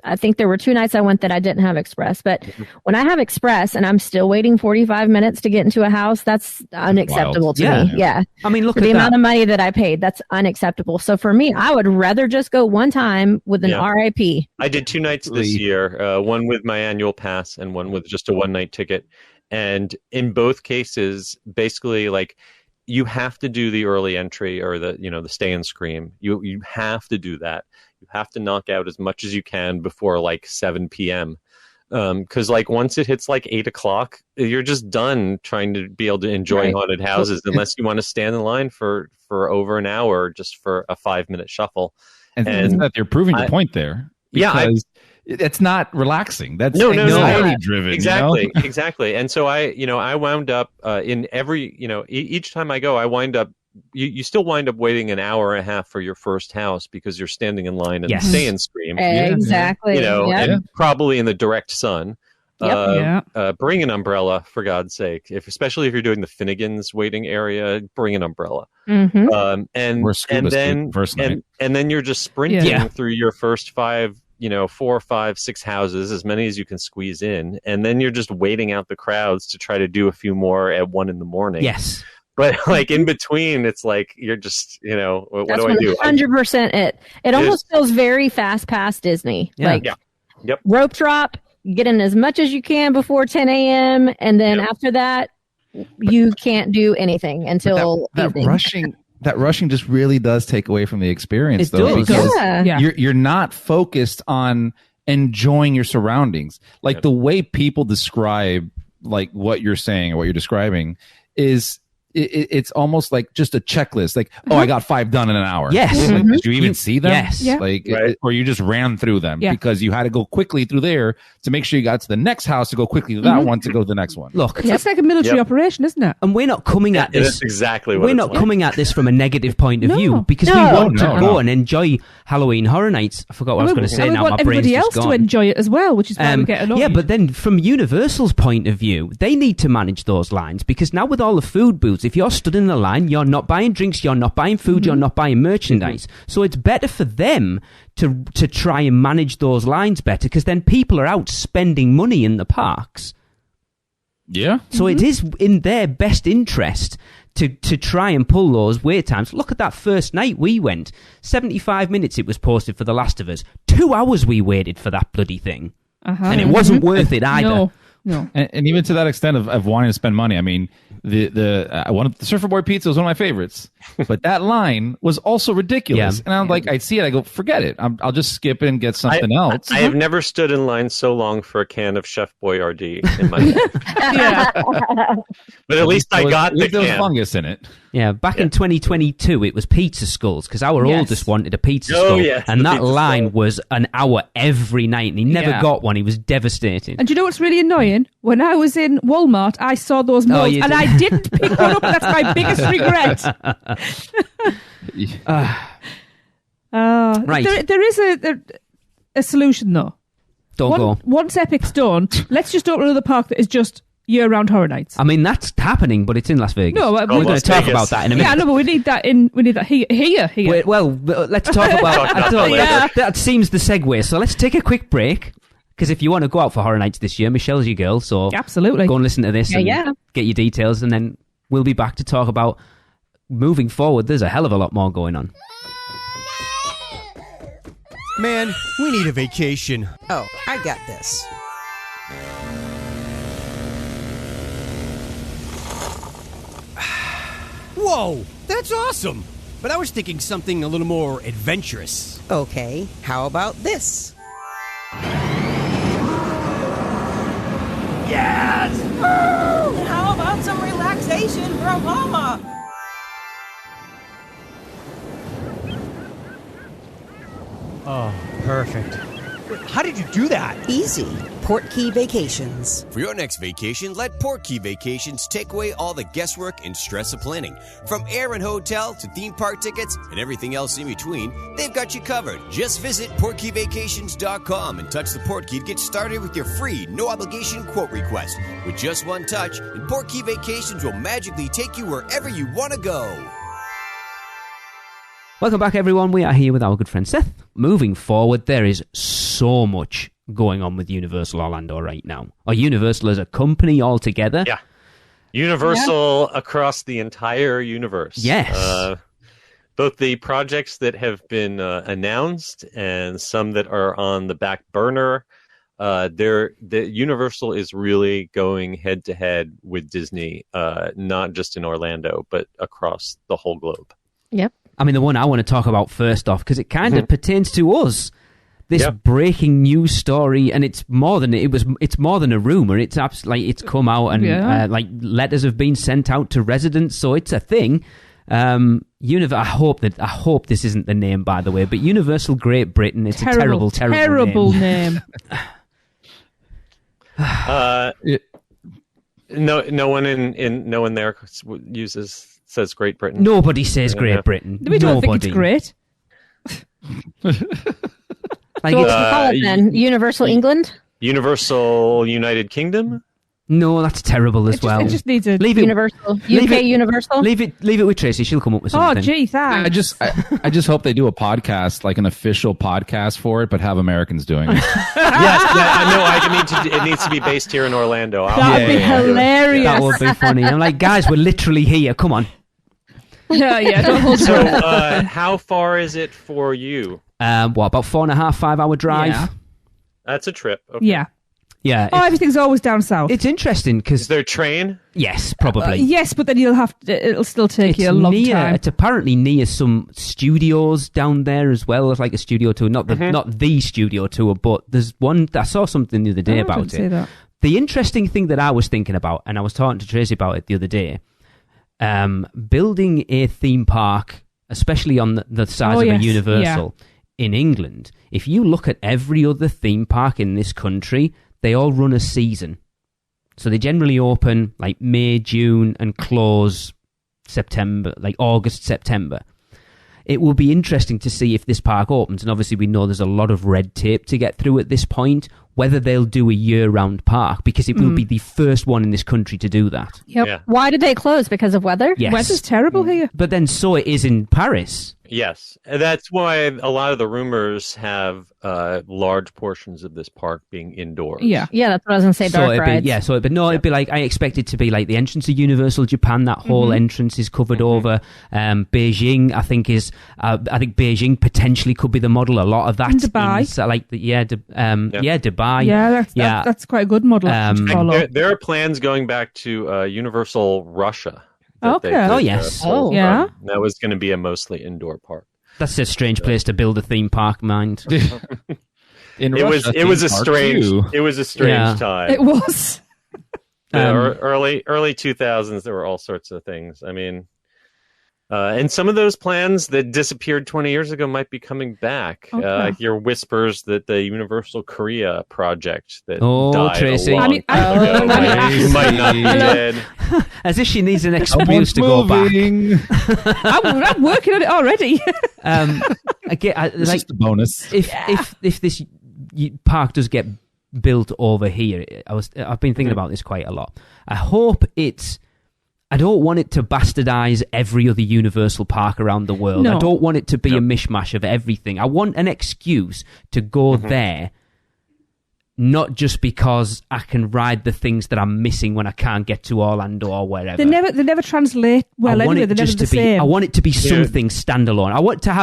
I think there were 2 nights I went that I didn't have Express. But when I have Express and I'm still waiting 45 minutes to get into a house, that's unacceptable to me. Yeah. I mean, look at the amount of money that I paid. That's unacceptable. So for me, I would rather just go one time with an RIP. I did 2 nights this year, one with my annual pass and one with just a one night ticket. And in both cases, basically, like, you have to do the early entry or the stay and scream. You have to do that. You have to knock out as much as you can before like 7 p.m. Because like once it hits like 8 o'clock, you're just done trying to be able to enjoy haunted houses unless you want to stand in line for over an hour just for a 5-minute shuffle. And that you're proving your point there. Because it's not relaxing. That's anxiety driven. Exactly, exactly. And so I wound up in every, each time I go, I wind up, you still wind up waiting an hour and a half for your first house because you're standing in line and stay and scream. Exactly. And probably in the direct sun. Yep. Bring an umbrella, for God's sake. Especially if you're doing the Finnegan's waiting area, bring an umbrella. Mm-hmm. And then you're just sprinting through your first 5, 4, 5, 6 houses, as many as you can squeeze in, and then you're just waiting out the crowds to try to do a few more at 1 a.m. Yes. But like in between, it's like you're just, what do I do? 100% it. It almost feels very fast past Disney. Rope drop, get in as much as you can before 10 a.m. And then after that, you can't do anything until evening. That rushing just really does take away from the experience, because you're not focused on enjoying your surroundings. Like the way people describe like what you're saying or what you're describing is it's almost like just a checklist. Like, I got 5 done in an hour. Yes. Like, did you even see them? Yes. Yeah. Like, or you just ran through them because you had to go quickly through there to make sure you got to the next house to go quickly to that one to go to the next one. Look, it's like a military operation, isn't it? And we're not coming at this. That's exactly what we're not coming at this from a negative point of view because we want to go and enjoy Halloween Horror Nights. I forgot what I was going to say. We now want my brain's everybody just else gone. to enjoy it as well, which is why we get annoyed. Yeah, but then from Universal's point of view, they need to manage those lines because now with all the food booths, if you're stood in the line, you're not buying drinks, you're not buying food, you're not buying merchandise. So it's better for them to try and manage those lines better because then people are out spending money in the parks. Yeah. So it is in their best interest to try and pull those wait times. Look at that first night we went. 75 minutes it was posted for The Last of Us. 2 hours we waited for that bloody thing. And it wasn't worth it either. No. And even to that extent of wanting to spend money. I mean, the Surfer Boy Pizza was one of my favorites, but that line was also ridiculous. And I'm like, I see it, I go, forget it. I'll just skip it and get something else. I have never stood in line so long for a can of Chef Boyardee in my life. But at least I got the there was can. fungus in it. Yeah, back in 2022, it was pizza skulls because our oldest wanted a pizza skull, and that line was an hour every night, and he never got one. He was devastated. And do you know what's really annoying? When I was in Walmart, I saw those molds, and I didn't pick one up. That's my biggest regret. Right. There is a solution, though. Don't go. Once Epic's done, let's just open another park that is just year-round Horror Nights. I mean, that's happening, but it's in Las Vegas. No, we're going to talk about that in a minute. Yeah, no, but we need that here. Wait, well, let's talk about that seems the segue. So let's take a quick break. Because if you want to go out for Horror Nights this year, Michelle's your girl, so absolutely go and listen to this and get your details, and then we'll be back to talk about moving forward. There's a hell of a lot more going on. Man, we need a vacation. Oh, I got this. Whoa, that's awesome! But I was thinking something a little more adventurous. Okay, how about this? Yes! And how about some relaxation from Mama? Oh, perfect. Wait, how did you do that? Easy. Portkey Vacations. For your next vacation, let Portkey Vacations take away all the guesswork and stress of planning. From air and hotel to theme park tickets and everything else in between, they've got you covered. Just visit PortkeyVacations.com and touch the Portkey to get started with your free, no-obligation quote request. With just one touch, and Portkey Vacations will magically take you wherever you want to go. Welcome back, everyone. We are here with our good friend Seth. Moving forward, there is so much going on with Universal Orlando right now. Or Universal as a company altogether. Yeah. Universal across the entire universe. Yes. Both the projects that have been announced and some that are on the back burner. The Universal is really going head to head with Disney, not just in Orlando, but across the whole globe. Yep. I mean, the one I want to talk about first off, because it kind of pertains to us. This breaking news story, and it's more than it's more than a rumor. It's it's come out, and like letters have been sent out to residents, so it's a thing. I hope this isn't the name, by the way, but Universal Great Britain. It's a terrible name. No one there says Great Britain. Nobody says Great Britain. We don't think it's great. Like, so what do you call it then? Universal England? Universal United Kingdom? No, that's terrible as well. It just needs a Universal. Universal. Leave it with Tracy. She'll come up with something. Oh, gee, thanks. I just hope they do a podcast, like an official podcast for it, but have Americans doing it. It needs to be based here in Orlando. That would be hilarious. That would be funny. I'm like, guys, we're literally here. Come on. Don't hold So, how far is it for you? About 4.5, 5 hour drive? Yeah. That's a trip. Okay. Yeah. Yeah. Oh, everything's always down south. It's interesting because is there a train? Yes, probably. Yes, but then it'll still take you a long time. It's apparently near some studios down there as well. It's like a studio tour, not the studio tour, but there's one. I saw something the other day about it. That. The interesting thing that I was thinking about, and I was talking to Tracy about it the other day. building a theme park, especially on the size of a Universal in England, if you look at every other theme park in this country, they all run a season. So they generally open like May, June, and close September, like August, September. It will be interesting to see if this park opens, and obviously we know there's a lot of red tape to get through at this point, whether they'll do a year-round park, because it will be the first one in this country to do that. Yep. Yeah. Why did they close? Because of weather? Yes. Weather's terrible here. But then so it is in Paris. Yes, that's why a lot of the rumors have large portions of this park being indoors. Yeah, that's what I was going to say, dark rides. It'd be like, I expect it to be like the entrance to Universal Japan, that whole entrance is covered over. Beijing, I think Beijing potentially could be the model. A lot of that. And Dubai. Dubai. Yeah, that's quite a good model to follow. There are plans going back to Universal Russia. Okay. That was going to be a mostly indoor park. That's a strange place to build a theme park, mind. It was a strange time. It was. Early 2000s, there were all sorts of things. I mean, and some of those plans that disappeared 20 years ago might be coming back. Okay. Your whispers that the Universal Korea project that died Tracy. a long time ago might not be dead. As if she needs an excuse to go back. I'm working on it already. It's just a bonus. If this park does get built over here, I've been thinking about this quite a lot. I don't want it to bastardize every other Universal park around the world. No. I don't want it to be a mishmash of everything. I want an excuse to go there, not just because I can ride the things that I'm missing when I can't get to Orlando or wherever. They never translate well anyway. They're never the same. I want it to be something standalone.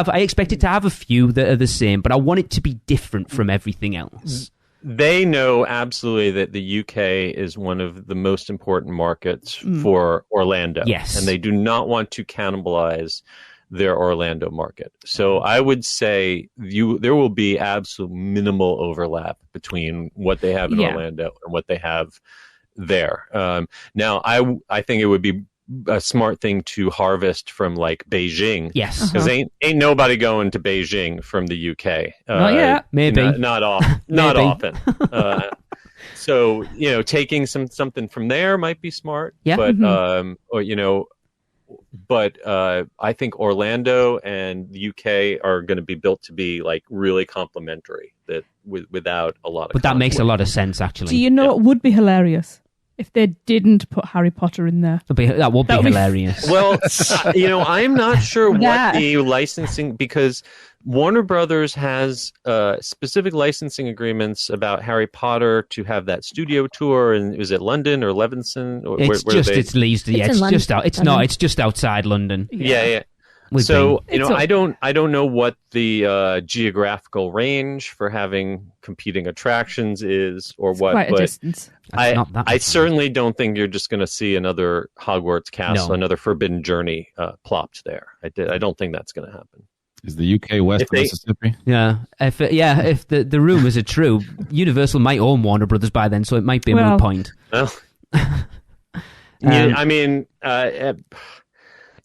I expect it to have a few that are the same, but I want it to be different from everything else. They know absolutely that the UK is one of the most important markets for Orlando. Yes. And they do not want to cannibalize their Orlando market. So I would say there will be absolute minimal overlap between what they have in Orlando and what they have there. Now, I think it would be a smart thing to harvest from like Beijing. Yes. Because ain't nobody going to Beijing from the UK. Not yet. Maybe. Not often. So, taking something from there might be smart. Yeah. But I think Orlando and the UK are going to be built to be like really complementary, that without a lot of But that makes a lot of sense, actually. Do you know what would be hilarious? If they didn't put Harry Potter in there. That would be hilarious. Well, I'm not sure what the licensing, because Warner Brothers has specific licensing agreements about Harry Potter to have that studio tour, and is it London or Levinson? Or It's just outside London. Yeah. So I don't know what the geographical range for having competing attractions is, or what. Quite a distance. I certainly don't think you're just going to see another Hogwarts castle, another Forbidden Journey plopped there. I don't think that's going to happen. Is the UK west of Mississippi? Yeah. If the rumors are true, Universal might own Warner Brothers by then, so it might be a moot point. Well,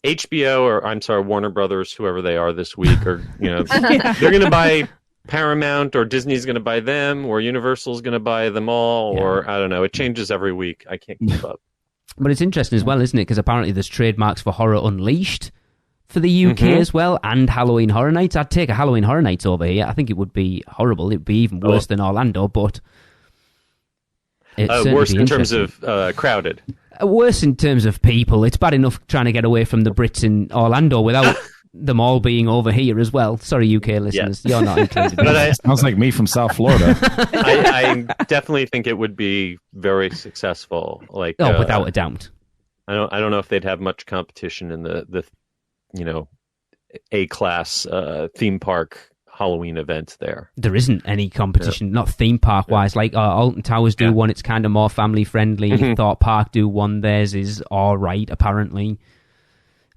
HBO, or I'm sorry, Warner Brothers, whoever they are this week, or they're going to buy Paramount, or Disney's going to buy them, or Universal's going to buy them all, or I don't know. It changes every week. I can't keep up. But it's interesting as well, isn't it? Because apparently there's trademarks for Horror Unleashed for the UK as well, and Halloween Horror Nights. I'd take a Halloween Horror Nights over here. I think it would be horrible. It'd be even worse than Orlando, but worse in terms of crowded. Worse in terms of people. It's bad enough trying to get away from the Brits in Orlando without them all being over here as well. Sorry, UK listeners, you're not included. But sounds like me from South Florida. I definitely think it would be very successful. Without a doubt. I don't know if they'd have much competition in the A-class theme park Halloween event there. There isn't any competition, not theme park wise. Like Alton Towers do one, it's kind of more family friendly. Thought Park do one, theirs is all right apparently.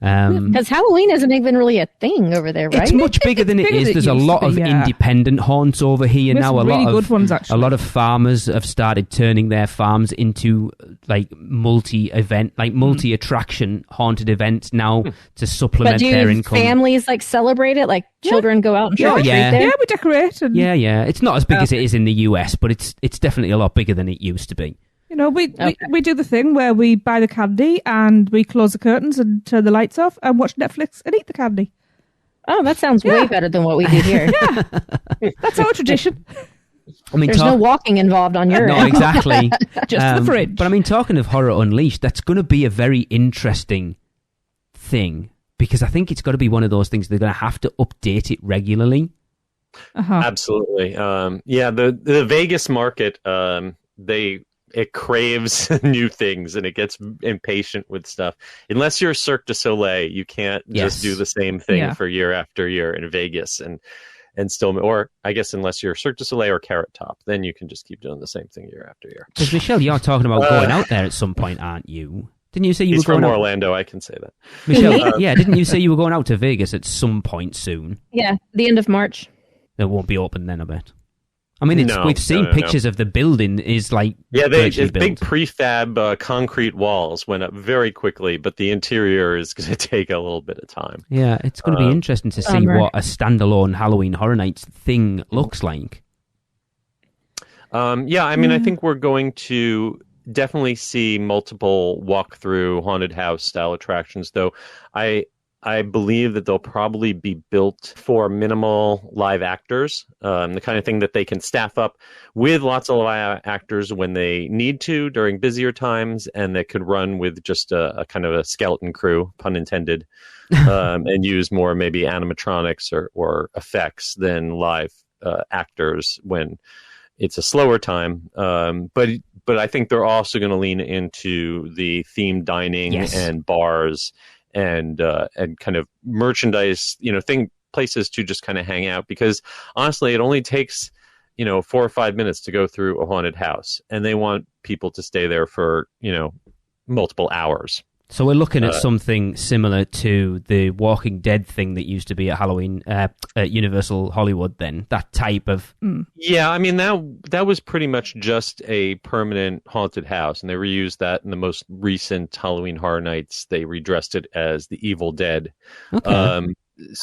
Because Halloween isn't even really a thing over there, right? It's much bigger than it is. There's a lot of independent haunts over here now. A lot of good ones, actually. A lot of farmers have started turning their farms into like multi-attraction haunted events now to supplement their income. Families like celebrate it? Like children go out and trick or treat there? Yeah, we decorate. And... Yeah. It's not as big as it is in the US, but it's definitely a lot bigger than it used to be. You know, we do the thing where we buy the candy and we close the curtains and turn the lights off and watch Netflix and eat the candy. Oh, that sounds way better than what we do here. Yeah, that's our tradition. I mean, there's no walking involved on your end. No, exactly. Just the fridge. But I mean, talking of Horror Unleashed, that's going to be a very interesting thing because I think it's got to be one of those things they're going to have to update it regularly. Absolutely. The Vegas market, it craves new things and it gets impatient with stuff. Unless you're Cirque du Soleil, you can't just do the same thing for year after year in Vegas and still, or I guess unless you're Cirque du Soleil or Carrot Top, then you can just keep doing the same thing year after year. Because Michelle, you're talking about going out there at some point, aren't you? Didn't you say you were going from out? Orlando? I can say that. Michelle, didn't you say you were going out to Vegas at some point soon? Yeah, the end of March. It won't be open then, I bet. I mean, we've seen pictures of the building is like it's big prefab concrete walls went up very quickly, but the interior is going to take a little bit of time. Yeah, it's going to be interesting to see what a standalone Halloween Horror Nights thing looks like. I mean, I think we're going to definitely see multiple walk-through haunted house style attractions, though I believe that they'll probably be built for minimal live actors, the kind of thing that they can staff up with lots of live actors when they need to during busier times, and that could run with just a kind of a skeleton crew, pun intended, and use more maybe animatronics or effects than live actors when it's a slower time. But I think they're also going to lean into the themed dining and bars and kind of merchandise, places to just kind of hang out, because honestly, it only takes, 4 or 5 minutes to go through a haunted house, and they want people to stay there for, multiple hours. So we're looking at something similar to the Walking Dead thing that used to be at Halloween at Universal Hollywood then, that type of... Yeah, I mean, that was pretty much just a permanent haunted house, and they reused that in the most recent Halloween Horror Nights. They redressed it as the Evil Dead. Okay.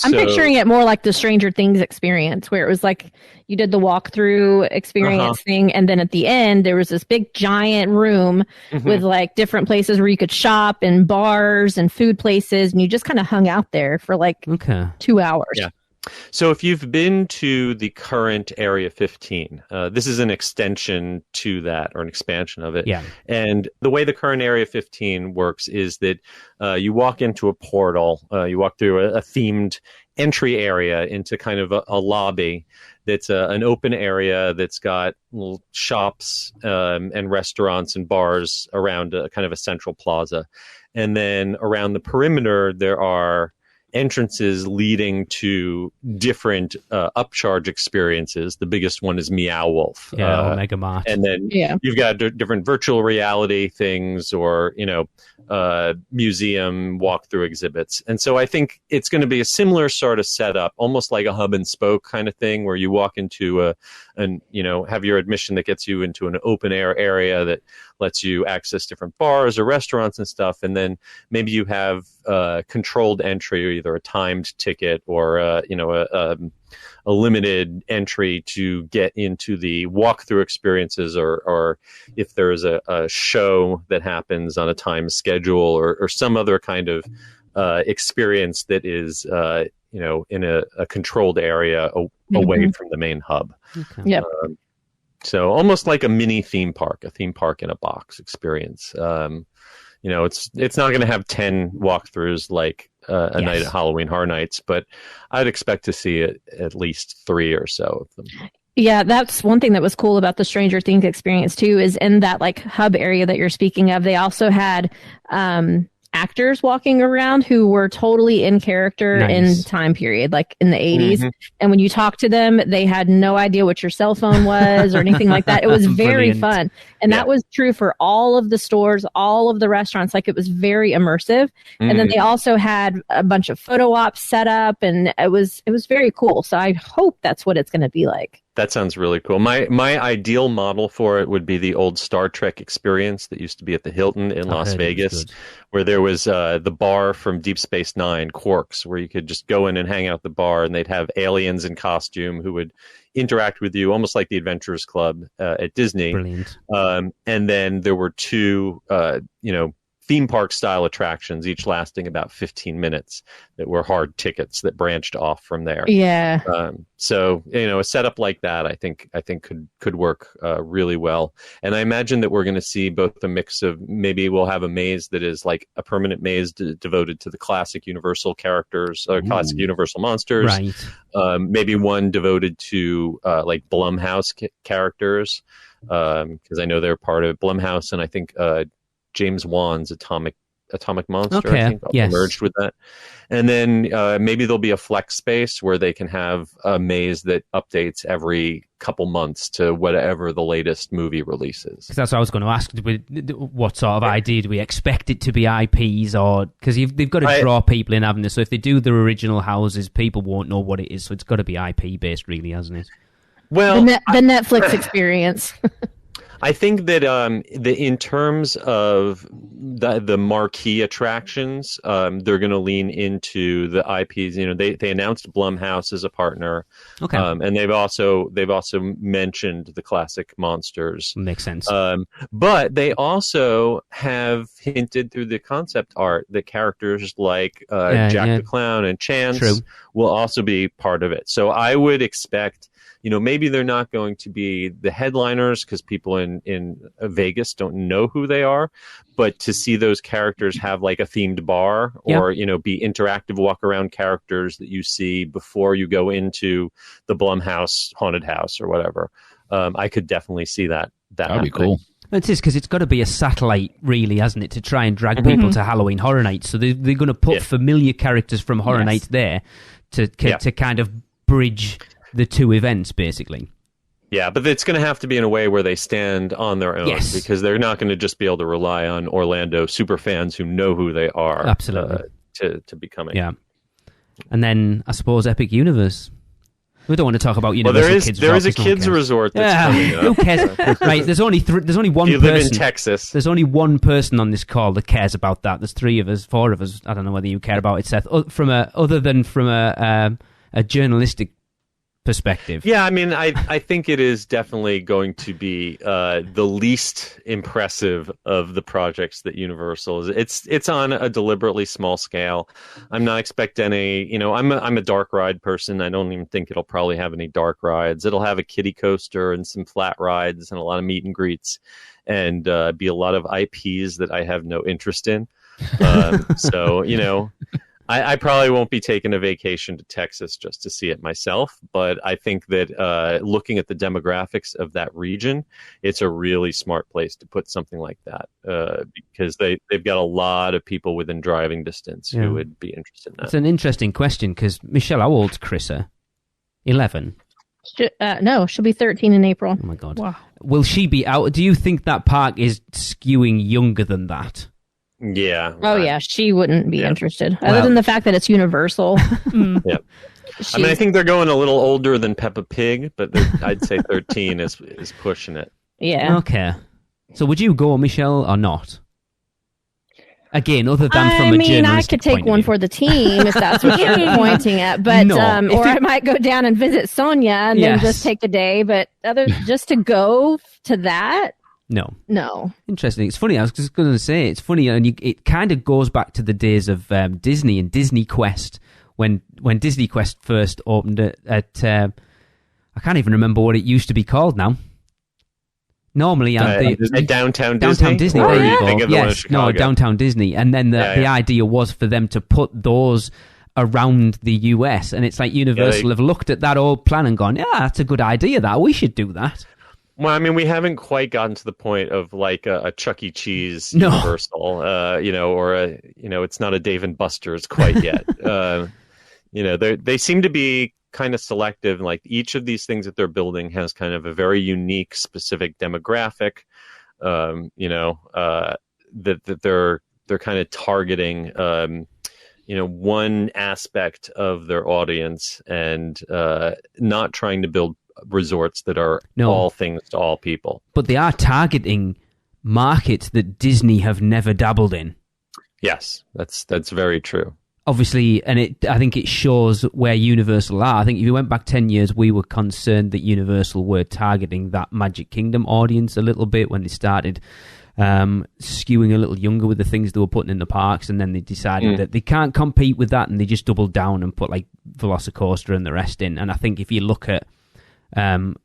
I'm picturing it more like the Stranger Things experience, where it was like you did the walkthrough experience thing, and then at the end there was this big giant room with like different places where you could shop and bars and food places, and you just kind of hung out there for like 2 hours. Yeah. So if you've been to the current Area 15, this is an extension to that, or an expansion of it. Yeah. And the way the current Area 15 works is that you walk into a portal, you walk through a themed entry area into kind of a lobby that's an open area that's got little shops and restaurants and bars around a kind of a central plaza. And then around the perimeter, there are entrances leading to different upcharge experiences. The biggest one is Meow Wolf. Omega Mart. And then you've got different virtual reality things, or, museum walkthrough exhibits. And so I think it's going to be a similar sort of setup, almost like a hub and spoke kind of thing, where you walk into have your admission that gets you into an open air area that lets you access different bars or restaurants and stuff. And then maybe you have controlled entry, or either a timed ticket or a limited entry to get into the walkthrough experiences, or if there's a show that happens on a time schedule, or some other kind of experience that is in a controlled area away from the main hub. Okay. Yep. So almost like a mini theme park in a box experience. It's not going to have 10 walkthroughs like a night at Halloween Horror Nights, but I'd expect to see at least 3 or so of them. Yeah, that's one thing that was cool about the Stranger Things experience too, is in that like hub area that you're speaking of, they also had actors walking around who were totally in character in time period, like in the 80s. Mm-hmm. And when you talk to them, they had no idea what your cell phone was or anything like that. It was very fun. And that was true for all of the stores, all of the restaurants. Like, it was very immersive. Mm-hmm. And then they also had a bunch of photo ops set up, and it was very cool. So I hope that's what it's going to be like. That sounds really cool. My ideal model for it would be the old Star Trek experience that used to be at the Hilton in Las Vegas, where there was the bar from Deep Space Nine, Quarks, where you could just go in and hang out at the bar, and they'd have aliens in costume who would interact with you, almost like the Adventurers Club at Disney. Brilliant. And then there were two, theme park style attractions, each lasting about 15 minutes, that were hard tickets that branched off from there. Yeah. So, a setup like that, I think could work really well. And I imagine that we're going to see both a mix of, maybe we'll have a maze that is like a permanent maze devoted to the classic Universal characters, or classic Universal monsters. Right. Maybe one devoted to like Blumhouse characters, because I know they're part of Blumhouse, and I think James Wan's Atomic Monster, I think, merged with that. And then maybe there'll be a flex space where they can have a maze that updates every couple months to whatever the latest movie releases. Because that's what I was going to ask. What sort of idea do we expect it to be? IPs, or because they've got to draw people in, haven't they? So if they do their original houses, people won't know what it is. So it's got to be IP based, really, hasn't it? Well, the Netflix experience. I think that in terms of the marquee attractions, they're going to lean into the IPs. They announced Blumhouse as a partner, and they've also mentioned the classic monsters. Makes sense. But they also have hinted through the concept art that characters like Jack the Clown and Chance will also be part of it. So I would expect, maybe they're not going to be the headliners because people in Vegas don't know who they are, but to see those characters have like a themed bar or, be interactive walk around characters that you see before you go into the Blumhouse haunted house or whatever. I could definitely see that. That'd be cool. It is, because it's got to be a satellite, really, hasn't it, to try and drag people to Halloween Horror Nights. So they're going to put familiar characters from Horror Nights there to kind of bridge the two events, basically. Yeah, but it's going to have to be in a way where they stand on their own, because they're not going to just be able to rely on Orlando superfans who know who they are. Absolutely. To be coming. Yeah. And then, I suppose, Epic Universe. We don't want to talk about Universal Kids. There is a kids resort that's coming up. Who cares? Right, there's only one person. You live in Texas. There's only one person on this call that cares about that. There's 4 of us. I don't know whether you care about it, Seth. Other than from a journalistic perspective. Yeah, I mean, I think it is definitely going to be the least impressive of the projects that Universal is. It's on a deliberately small scale. I'm not expecting any. I'm a dark ride person. I don't even think it'll probably have any dark rides. It'll have a kiddie coaster and some flat rides and a lot of meet and greets, and be a lot of IPs that I have no interest in. So I probably won't be taking a vacation to Texas just to see it myself, but I think that looking at the demographics of that region, it's a really smart place to put something like that, because they've got a lot of people within driving distance who would be interested in that. It's an interesting question, because Michelle, how old's Chrissa? 11? No, she'll be 13 in April. Oh my God. Wow. Will she be out? Do you think that park is skewing younger than that? Yeah. Oh, yeah. She wouldn't be interested, other than the fact that it's Universal. Yeah. I mean, I think they're going a little older than Peppa Pig, but I'd say 13 is pushing it. Yeah. Okay. So would you go, Michelle, or not? Again, other than from a journalistic I could take one for the team if that's what you're pointing at, but I might go down and visit Sonia and then just take a day. But just to go to that. No. Interesting. It's funny. I was just going to say, it's funny, and it kind of goes back to the days of Disney and Disney Quest, when Disney Quest first opened at I can't even remember what it used to be called now. Normally, Downtown Disney. Downtown Disney. Or there you think go. of the one in Yes, Chicago? Downtown Disney, and then the idea was for them to put those around the US, and it's like Universal have looked at that old plan and gone, yeah, that's a good idea. That we should do that. Well, I mean, we haven't quite gotten to the point of like a Chuck E. Cheese Universal, or it's not a Dave and Buster's quite yet. They seem to be kind of selective. Like each of these things that they're building has kind of a very unique, specific demographic. That they're kind of targeting. One aspect of their audience, and not trying to build resorts that are all things to all people. But they are targeting markets that Disney have never dabbled in. Yes, that's very true. Obviously, and I think it shows where Universal are. I think if you went back 10 years, we were concerned that Universal were targeting that Magic Kingdom audience a little bit when they started skewing a little younger with the things they were putting in the parks, and then they decided that they can't compete with that, and they just doubled down and put like Velocicoaster and the rest in. And I think if you look at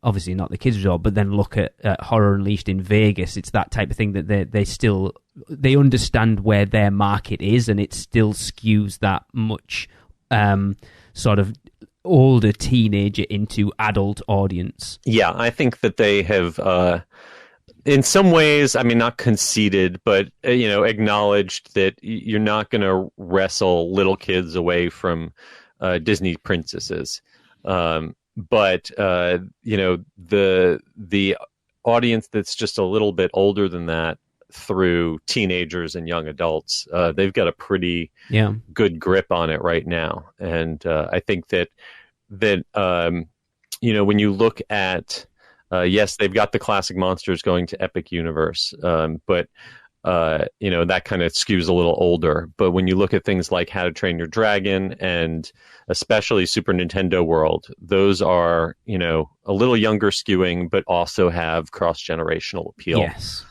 obviously not the kids resort, but then look at Horror Unleashed in Vegas, it's that type of thing that they understand where their market is, and it still skews that much sort of older teenager into adult audience. Yeah, I think that they have in some ways, I mean, not conceded, but acknowledged that you're not going to wrestle little kids away from Disney princesses. But the audience that's just a little bit older than that, through teenagers and young adults, they've got a pretty good grip on it right now. And I think that when you look at yes, they've got the classic monsters going to Epic Universe, but that kind of skews a little older. But when you look at things like How to Train Your Dragon and especially Super Nintendo World, those are, a little younger skewing, but also have cross-generational appeal. Yes.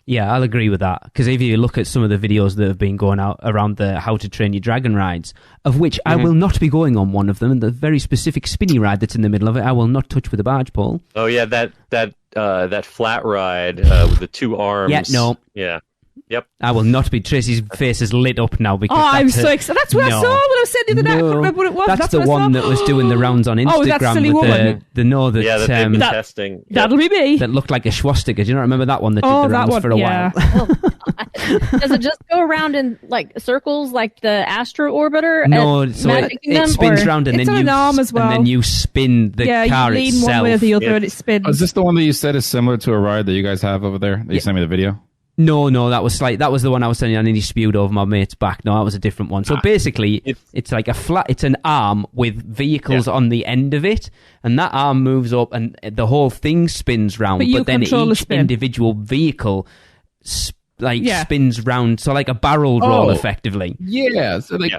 Yeah, I'll agree with that. Because if you look at some of the videos that have been going out around the How to Train Your Dragon rides, of which I will not be going on one of them, and the very specific spinny ride that's in the middle of it, I will not touch with a barge pole. Oh yeah, that flat ride with the two arms. Yeah, no. Yeah. Yep. I will not be. Tracy's face is lit up now because I'm so excited. That's what I saw when I was sitting the other day. I couldn't remember what it was. That's the one that was doing the rounds on Instagram. Oh, that silly woman. That they've been testing. That'll be me. That looked like a swastika. Do you not remember that one that did the rounds for a while? Does it just go around in like circles like the Astro Orbiter? No, so it spins round and then you spin the car you lean itself. one way or the other and it spins. Oh, is this the one that you said is similar to a ride that you guys have over there? That you sent me the video? No, that was the one I was telling you, and then he spewed over my mate's back. No, that was a different one. So basically, it's like it's an arm with vehicles on the end of it, and that arm moves up, and the whole thing spins round. But then each individual vehicle spins round, so like a barrel roll, effectively. Yeah, so I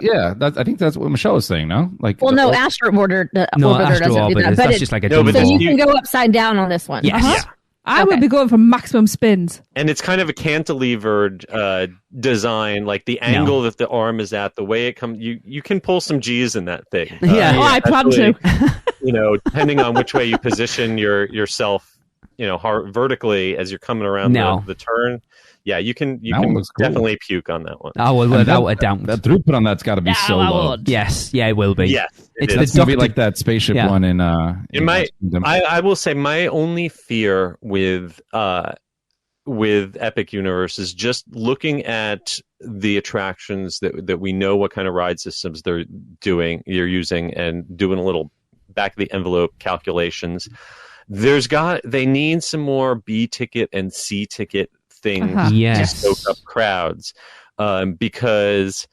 think that's what Michelle was saying. No, Astro Orbiter doesn't do that. That's just like a. So you can go upside down on this one. Yes. Uh-huh. Yeah. I would be going for maximum spins. And it's kind of a cantilevered design, like the angle that the arm is at, the way it comes. You can pull some G's in that thing. I plan to. Depending on which way you position yourself, vertically as you're coming around the turn. Yeah, you can definitely puke on that one. Oh, well, without a doubt. That throughput on that's got to be so low. Yes, it will be. Yes, it's going to be like that spaceship one in I will say my only fear with Epic Universe is just looking at the attractions that we know what kind of ride systems they're using, and doing a little back of the envelope calculations. They need some more B ticket and C ticket things to soak up crowds, because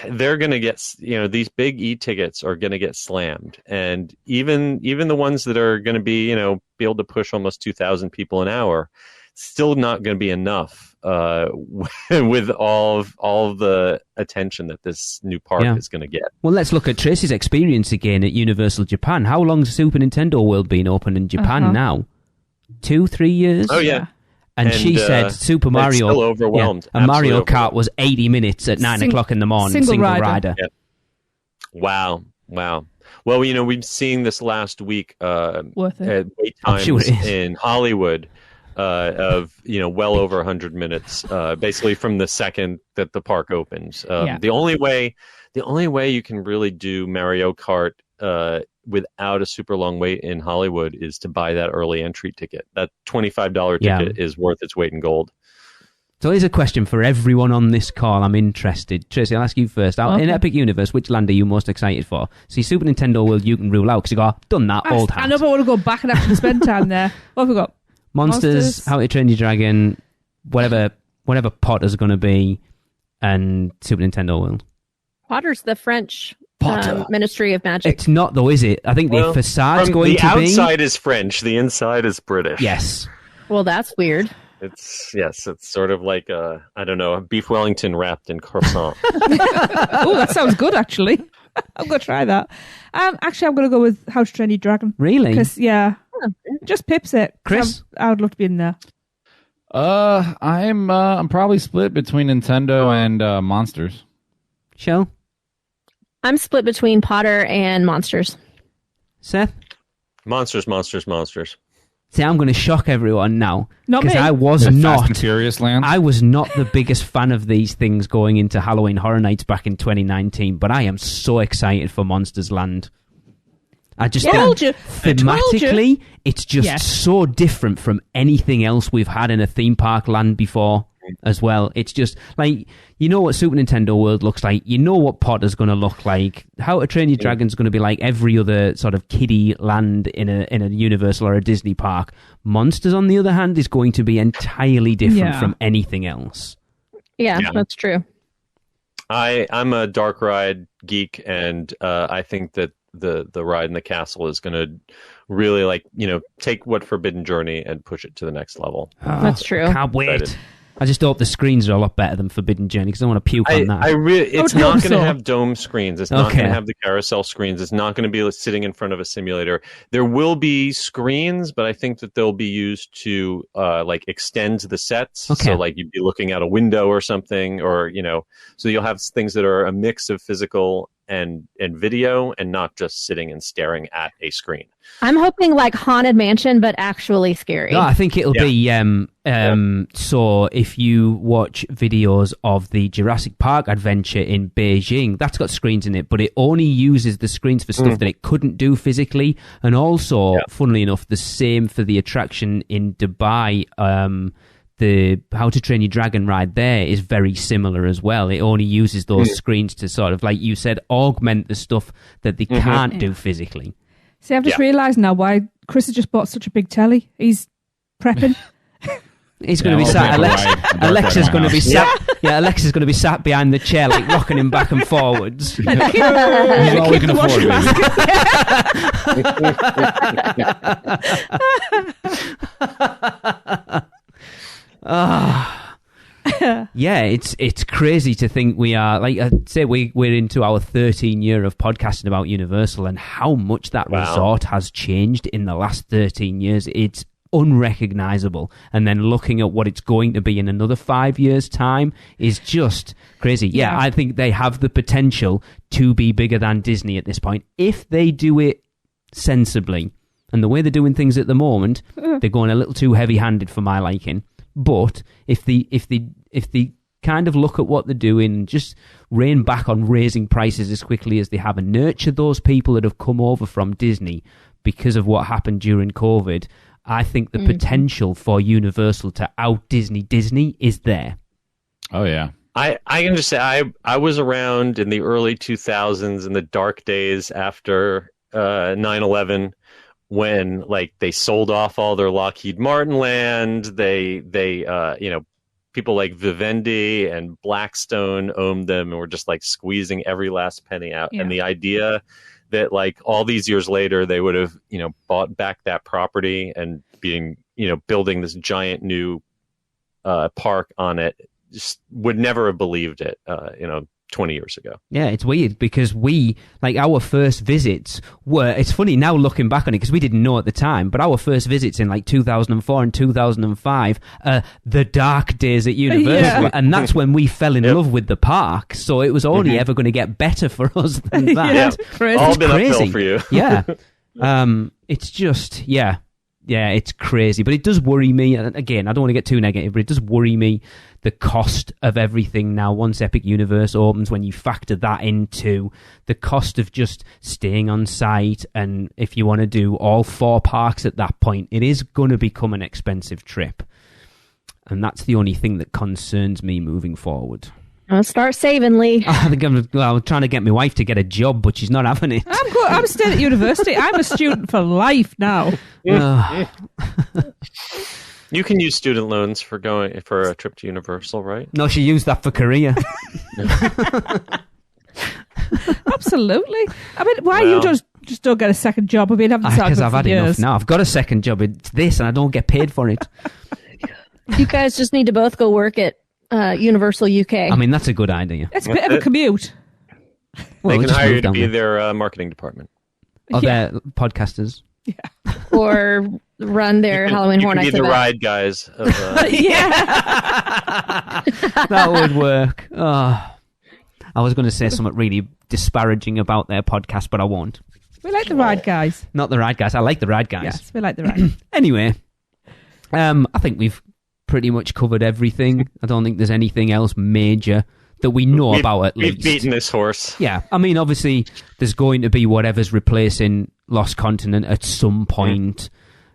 they're going to get, these big e-tickets are going to get slammed, and even the ones that are going to be able to push almost 2,000 people an hour, still not going to be enough with all of the attention that this new park is going to get. Well, let's look at Tracy's experience again at Universal Japan. How long's Super Nintendo World been open in Japan now? 2-3 years? Oh yeah. And she said Super Mario, still overwhelmed. And Mario Kart was 80 minutes at 9 o'clock in the morning. Single rider. Yeah. Wow. Well, we've been seeing this last week wait times in Hollywood of well over 100 minutes, basically from the second that the park opens. The only way you can really do Mario Kart without a super long wait in Hollywood is to buy that early entry ticket. That $25 ticket is worth its weight in gold. So here's a question for everyone on this call. I'm interested. Tracy, I'll ask you first. In Epic Universe, which land are you most excited for? See, Super Nintendo World you can rule out because you go, done that, old hat. I know, but I want to go back and actually spend time there. What have we got? Monsters, How to Train Your Dragon, whatever Potter's going to be, and Super Nintendo World. Potter's the French Ministry of Magic. It's not, though, is it? I think the facade's going to be... The outside is French. The inside is British. Yes. Well, that's weird. It's sort of like a beef Wellington wrapped in croissant. Oh, that sounds good, actually. I'm going to try that. Actually, I'm going to go with How to Train Your Dragon. Really? Because, just pips it. Chris? I would love to be in there. I'm probably split between Nintendo and Monsters. Shell? I'm split between Potter and Monsters. Seth? Monsters. See, I'm going to shock everyone now. Not me. Because I was Fast not... and Furious land? I was not the biggest fan of these things going into Halloween Horror Nights back in 2019, but I am so excited for Monsters Land. I just think thematically, it's just so different from anything else we've had in a theme park land before as well. It's just like, you know what Super Nintendo World looks like, you know what Potter's going to look like, How to Train Your Dragon's going to be like every other sort of kiddie land in a Universal or a Disney park. Monsters, on the other hand, is going to be entirely different from anything else. Yeah, that's true. I'm a dark ride geek, and I think that the ride in the castle is going to really take what Forbidden Journey and push it to the next level. That's true. Can't wait. I just hope the screens are a lot better than Forbidden Journey because I want to puke on that. It's not going to have dome screens. It's not going to have the carousel screens. It's not going to be sitting in front of a simulator. There will be screens, but I think that they'll be used to extend the sets. Okay. So you'd be looking out a window or something, or so you'll have things that are a mix of physical and video, and not just sitting and staring at a screen. I'm hoping like Haunted Mansion, but actually scary. No, I think it'll be so if you watch videos of the Jurassic Park adventure in Beijing, that's got screens in it, but it only uses the screens for stuff that it couldn't do physically. And also, funnily enough, the same for the attraction in Dubai. The How to Train Your Dragon ride there is very similar as well. It only uses those screens to sort of, like you said, augment the stuff that they can't do physically. See, I've just realised now why Chris has just bought such a big telly. He's prepping. He's going to be sat. Alexa's going to be sat. Yeah, Alexa's going to be sat behind the chair, like rocking him back and forwards. He's all we can afford. Yeah, it's crazy to think we are, like I say, we're into our 13th year of podcasting about Universal, and how much that resort has changed in the last 13 years. It's unrecognizable. And then looking at what it's going to be in another 5 years' time is just crazy. Yeah, I think they have the potential to be bigger than Disney at this point if they do it sensibly. And the way they're doing things at the moment, they're going a little too heavy-handed for my liking. But if they kind of look at what they're doing and just rein back on raising prices as quickly as they have and nurture those people that have come over from Disney because of what happened during COVID, I think the potential for Universal to out-Disney Disney is there. Oh, yeah. I can just say I was around in the early 2000s in the dark days after 9/11 when they sold off all their Lockheed Martin land. They people like Vivendi and Blackstone owned them and were just squeezing every last penny out. And the idea that all these years later they would have bought back that property and building this giant new park on it, just would never have believed it 20 years ago. Yeah, it's weird because our first visits were, it's funny now looking back on it because we didn't know at the time, but our first visits in 2004 and 2005 the dark days at Universal, and that's when we fell in love with the park, so it was only ever going to get better for us than that. All been uphill for you. It's just it's crazy. But it does worry me. And again, I don't want to get too negative, but it does worry me, the cost of everything now once Epic Universe opens, when you factor that into the cost of just staying on site. And if you want to do all 4 parks at that point, it is going to become an expensive trip. And that's the only thing that concerns me moving forward. I'll start saving, Lee. I think I'm trying to get my wife to get a job, but she's not having it. I'm still at university. I'm a student for life now. You can use student loans for a trip to Universal, right? No, she used that for Korea. Absolutely. I mean, why you just don't get a second job? I mean, because I've had enough now. I've got a second job. It's this, and I don't get paid for it. You guys just need to both go work at Universal UK. I mean, that's a good idea. It's a bit of a commute. They can hire you to be their marketing department. Or their podcasters. Yeah. Or run their Halloween Horror Nights You can be the event. ride guys. Of, That would work. Oh. I was going to say something really disparaging about their podcast, but I won't. We like the ride guys. Not the ride guys. I like the ride guys. Yes, we like the ride. Anyway, I think we've pretty much covered everything. I don't think there's anything else major that we know about at least. We've beaten this horse. Yeah. I mean, obviously, there's going to be whatever's replacing Lost Continent at some point.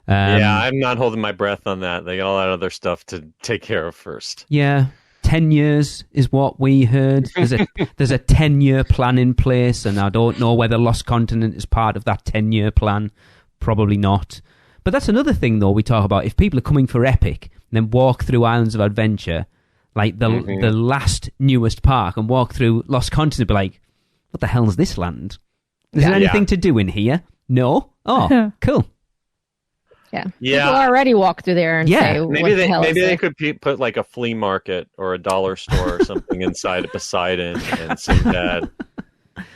I'm not holding my breath on that. They got a lot of other stuff to take care of first. Yeah. 10 years is what we heard. There's a 10-year plan in place, and I don't know whether Lost Continent is part of that 10-year plan. Probably not. But that's another thing, though, we talk about. If people are coming for Epic and then walk through Islands of Adventure, like the last newest park, and walk through Lost Continent, be like, what the hell is this land? Is there anything to do in here? No? Oh, cool. Yeah. People already walk through there and say, maybe they could put like a flea market or a dollar store or something inside of Poseidon and Sinbad.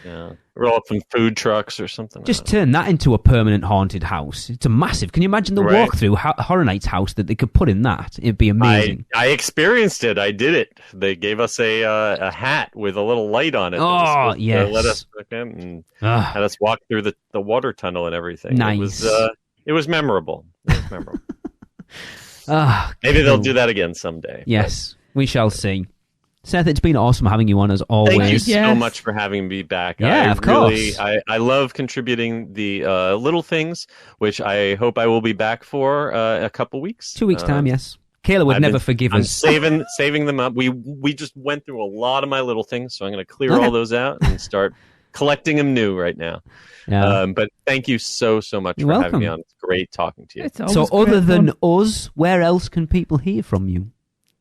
Yeah. Roll up some food trucks or something. Just turn that into a permanent haunted house. It's a massive. Can you imagine the walkthrough Horror Nights house that they could put in that? It'd be amazing. I experienced it. I did it. They gave us a hat with a little light on it. Oh, yes. Let us and had us walk through the water tunnel and everything. Nice. It was memorable. Maybe they'll do that again someday. Yes, we shall see. Seth, it's been awesome having you on as always. Thank you so much for having me back. Yeah, of course. I love contributing the little things, which I hope I will be back for a couple weeks. 2 weeks' time, yes. Kayla would never forgive us. I'm saving them up. We just went through a lot of my little things, so I'm going to clear all those out and start collecting them new right now. Yeah. But thank you so much for having me on. It's great talking to you. So other than us, where else can people hear from you?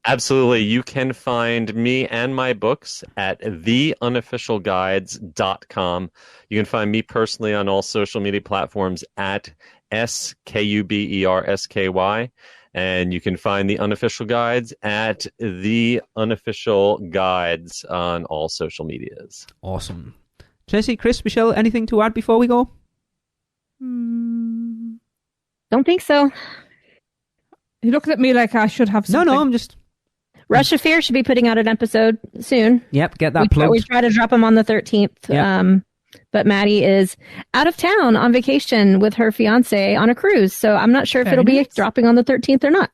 Absolutely. You can find me and my books at theunofficialguides.com. You can find me personally on all social media platforms at SKUBERSKY. And you can find the Unofficial Guides at the Unofficial Guides on all social medias. Awesome. Tracy, Chris, Michelle, anything to add before we go? Don't think so. You're looking at me like I should have something. No, I'm just... Rush of Fear should be putting out an episode soon. Yep, get that plugged. We try to drop them on the 13th. Yep. But Maddie is out of town on vacation with her fiance on a cruise. So I'm not sure if it'll be dropping on the 13th or not.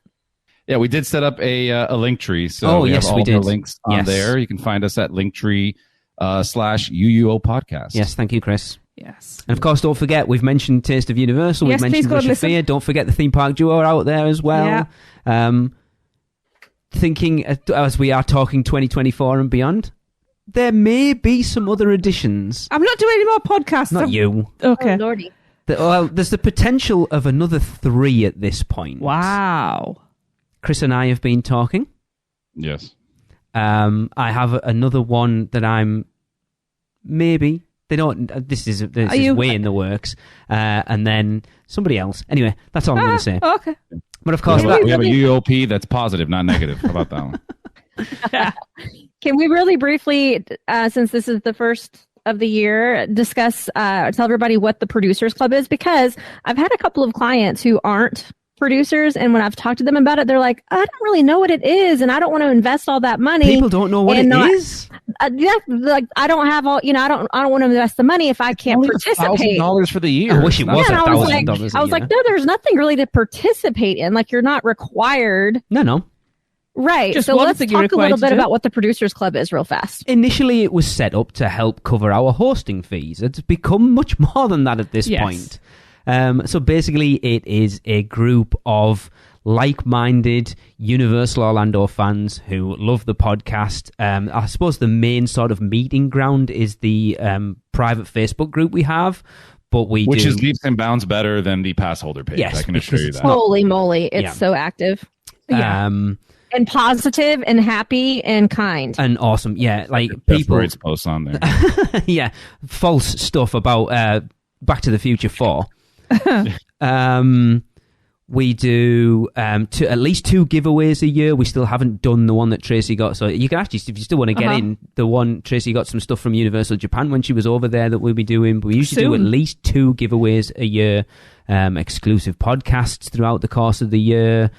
Yeah, we did set up a link tree. So we have all of our links on there. You can find us at linktree /UUO podcast. Yes, thank you, Chris. Yes. And of course, don't forget, we've mentioned Taste of Universal. Yes, we've mentioned Rush of Fear. Don't forget the Theme Park Duo are out there as well. Yeah. Thinking as we are talking 2024 and beyond, there may be some other additions. I'm not doing any more podcasts. Not you. Okay. Oh, Lordy. There's the potential of another 3 at this point. Wow. Chris and I have been talking. Yes. I have another one that I'm maybe. They don't. This is way in the works. And then somebody else. Anyway, that's all I'm going to say. Okay. But of course, we have a UUOP that's positive, not negative. How about that one? Can we really briefly, since this is the first of the year, discuss, tell everybody what the Producers Club is? Because I've had a couple of clients who aren't producers, and when I've talked to them about it, they're like, I don't really know what it is, and I don't want to invest all that money. People don't know what it is. Yeah, like I don't have all. I don't want to invest the money if I can't participate. $1,000 for the year. I wish it was $1,000. I was like, no, there's nothing really to participate in. Like, you're not required. No. Right. Just so let's talk a little bit do. about what the Producers Club is real fast. Initially, it was set up to help cover our hosting fees. It's become much more than that at this point. So basically, it is a group of like-minded Universal Orlando fans who love the podcast. I suppose the main sort of meeting ground is the private Facebook group we have. Which is leaps and bounds better than the pass holder page. Yes, I can assure you that. Holy moly, it's so active. Yeah. And positive and happy and kind. And awesome. Yeah, like That's people... where it's posts on there. Yeah, false stuff about Back to the Future 4. We do at least 2 giveaways a year. We still haven't done the one that Tracy got. So you can actually, if you still want to get in, the one Tracy got some stuff from Universal Japan when she was over there that we'll be doing. But we usually do at least 2 giveaways a year, exclusive podcasts throughout the course of the year.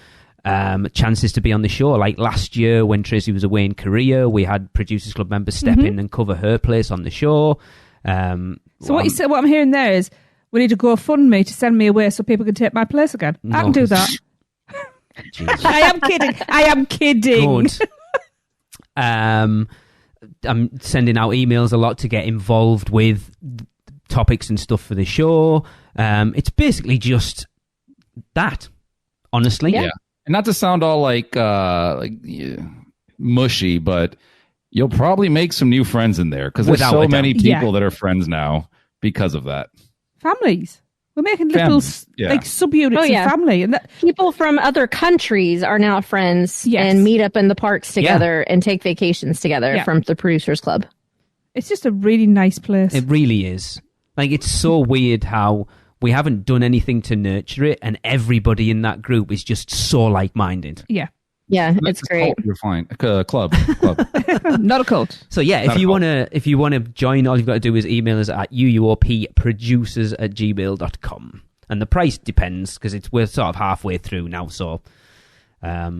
Chances to be on the show. Like last year when Tracy was away in Korea, we had Producers Club members step in and cover her place on the show. So what I'm hearing there is we need to GoFundMe to send me away so people can take my place again. No. I can do that. I am kidding. Good. I'm sending out emails a lot to get involved with topics and stuff for the show. It's basically just that, honestly. Yeah. And not to sound all mushy, but you'll probably make some new friends in there because there's so many people that are friends now because of that. Families. We're making little subunits of family. And people from other countries are now friends and meet up in the parks together and take vacations together from the Producers Club. It's just a really nice place. It really is. Like, it's so weird how we haven't done anything to nurture it, and everybody in that group is just so like-minded. Yeah. Yeah, it's great. You're fine. Club. Not a cult. So yeah, if you wanna join, all you've got to do is email us at uuopproducers@gmail.com. And the price depends because we're sort of halfway through now, so but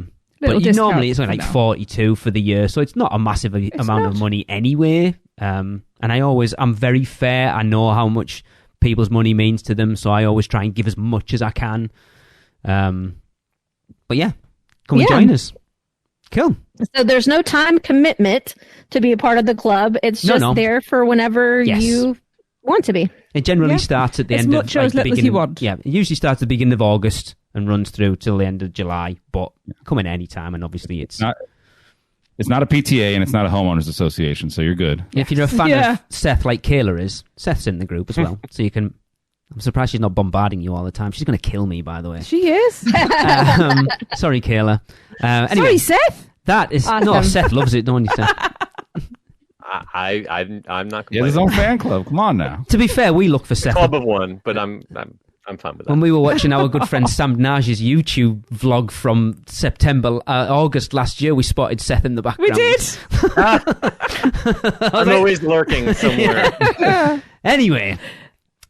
normally it's only like $42 for the year, so it's not a massive amount of money anyway. And I'm very fair. I know how much people's money means to them, so I always try and give as much as I can. But yeah, come and join us. Cool. So there's no time commitment to be a part of the club. It's just there for whenever you want to be. It generally starts at the end of the beginning. As you want. Yeah, it usually starts at the beginning of August and runs through till the end of July. But come in any time, and obviously it's not a PTA and it's not a homeowners association, so you're good. If you're a fan of Seth, like Kayla is, Seth's in the group as well, so you can. I'm surprised she's not bombarding you all the time. She's going to kill me, by the way. She is. Sorry, Kayla. Sorry, Anyway, Seth. That is no. Seth loves it, don't you, Seth? I'm not. He has his own fan club. Come on now. To be fair, we look for Seth. Club of one, but I'm fine with that. When we were watching our good friend Sam Naj's YouTube vlog from August last year, we spotted Seth in the background. We did. I'm always lurking somewhere. Anyway.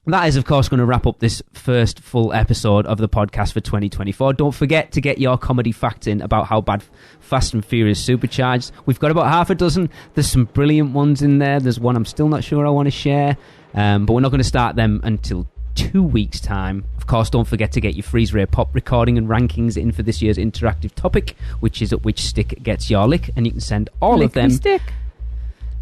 That is, of course, going to wrap up this first full episode of the podcast for 2024. Don't forget to get your comedy facts in about how bad Fast and Furious Supercharged. We've got about half a dozen. There's some brilliant ones in there. There's one I'm still not sure I want to share, but we're not going to start them until 2 weeks' time. Of course, don't forget to get your Freeze Ray Pop recording and rankings in for this year's interactive topic, which is at which stick gets your lick, and you can send all of them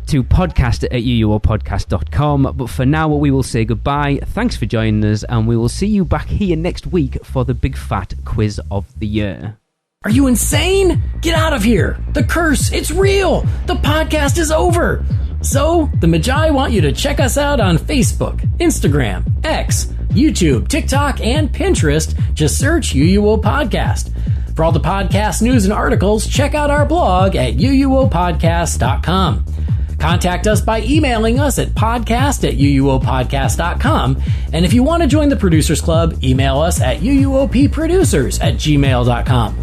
to podcast@uuopodcast.com. But for now, we will say goodbye. Thanks for joining us, and we will see you back here next week for the big fat quiz of the year. Are you insane? Get out of here. The curse, it's real. The podcast is over. So, the Magi want you to check us out on Facebook, Instagram, X, YouTube, TikTok, and Pinterest. Just search UUO Podcast. For all the podcast news and articles, check out our blog at uuopodcast.com. Contact us by emailing us at podcast@uuopodcast.com. And if you want to join the Producers Club, email us at uuopproducers@gmail.com.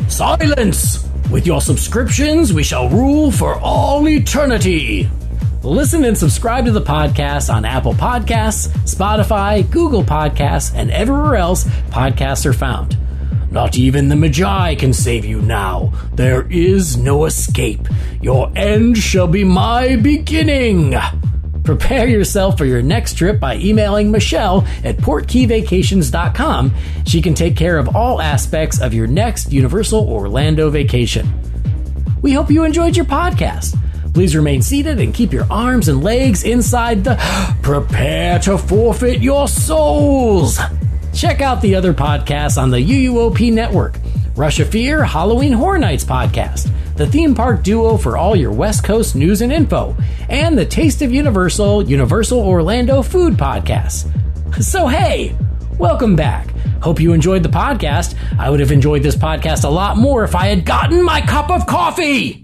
Silence! With your subscriptions, we shall rule for all eternity. Listen and subscribe to the podcast on Apple Podcasts, Spotify, Google Podcasts, and everywhere else podcasts are found. Not even the Magi can save you now. There is no escape. Your end shall be my beginning. Prepare yourself for your next trip by emailing Michelle at portkeyvacations.com. She can take care of all aspects of your next Universal Orlando vacation. We hope you enjoyed your podcast. Please remain seated and keep your arms and legs inside the Prepare to Forfeit Your Souls. Check out the other podcasts on the UUOP network. Rush of Fear, Halloween Horror Nights podcast, the theme park duo for all your West Coast news and info, and the Taste of Universal, Universal Orlando food podcasts. So hey, welcome back. Hope you enjoyed the podcast. I would have enjoyed this podcast a lot more if I had gotten my cup of coffee.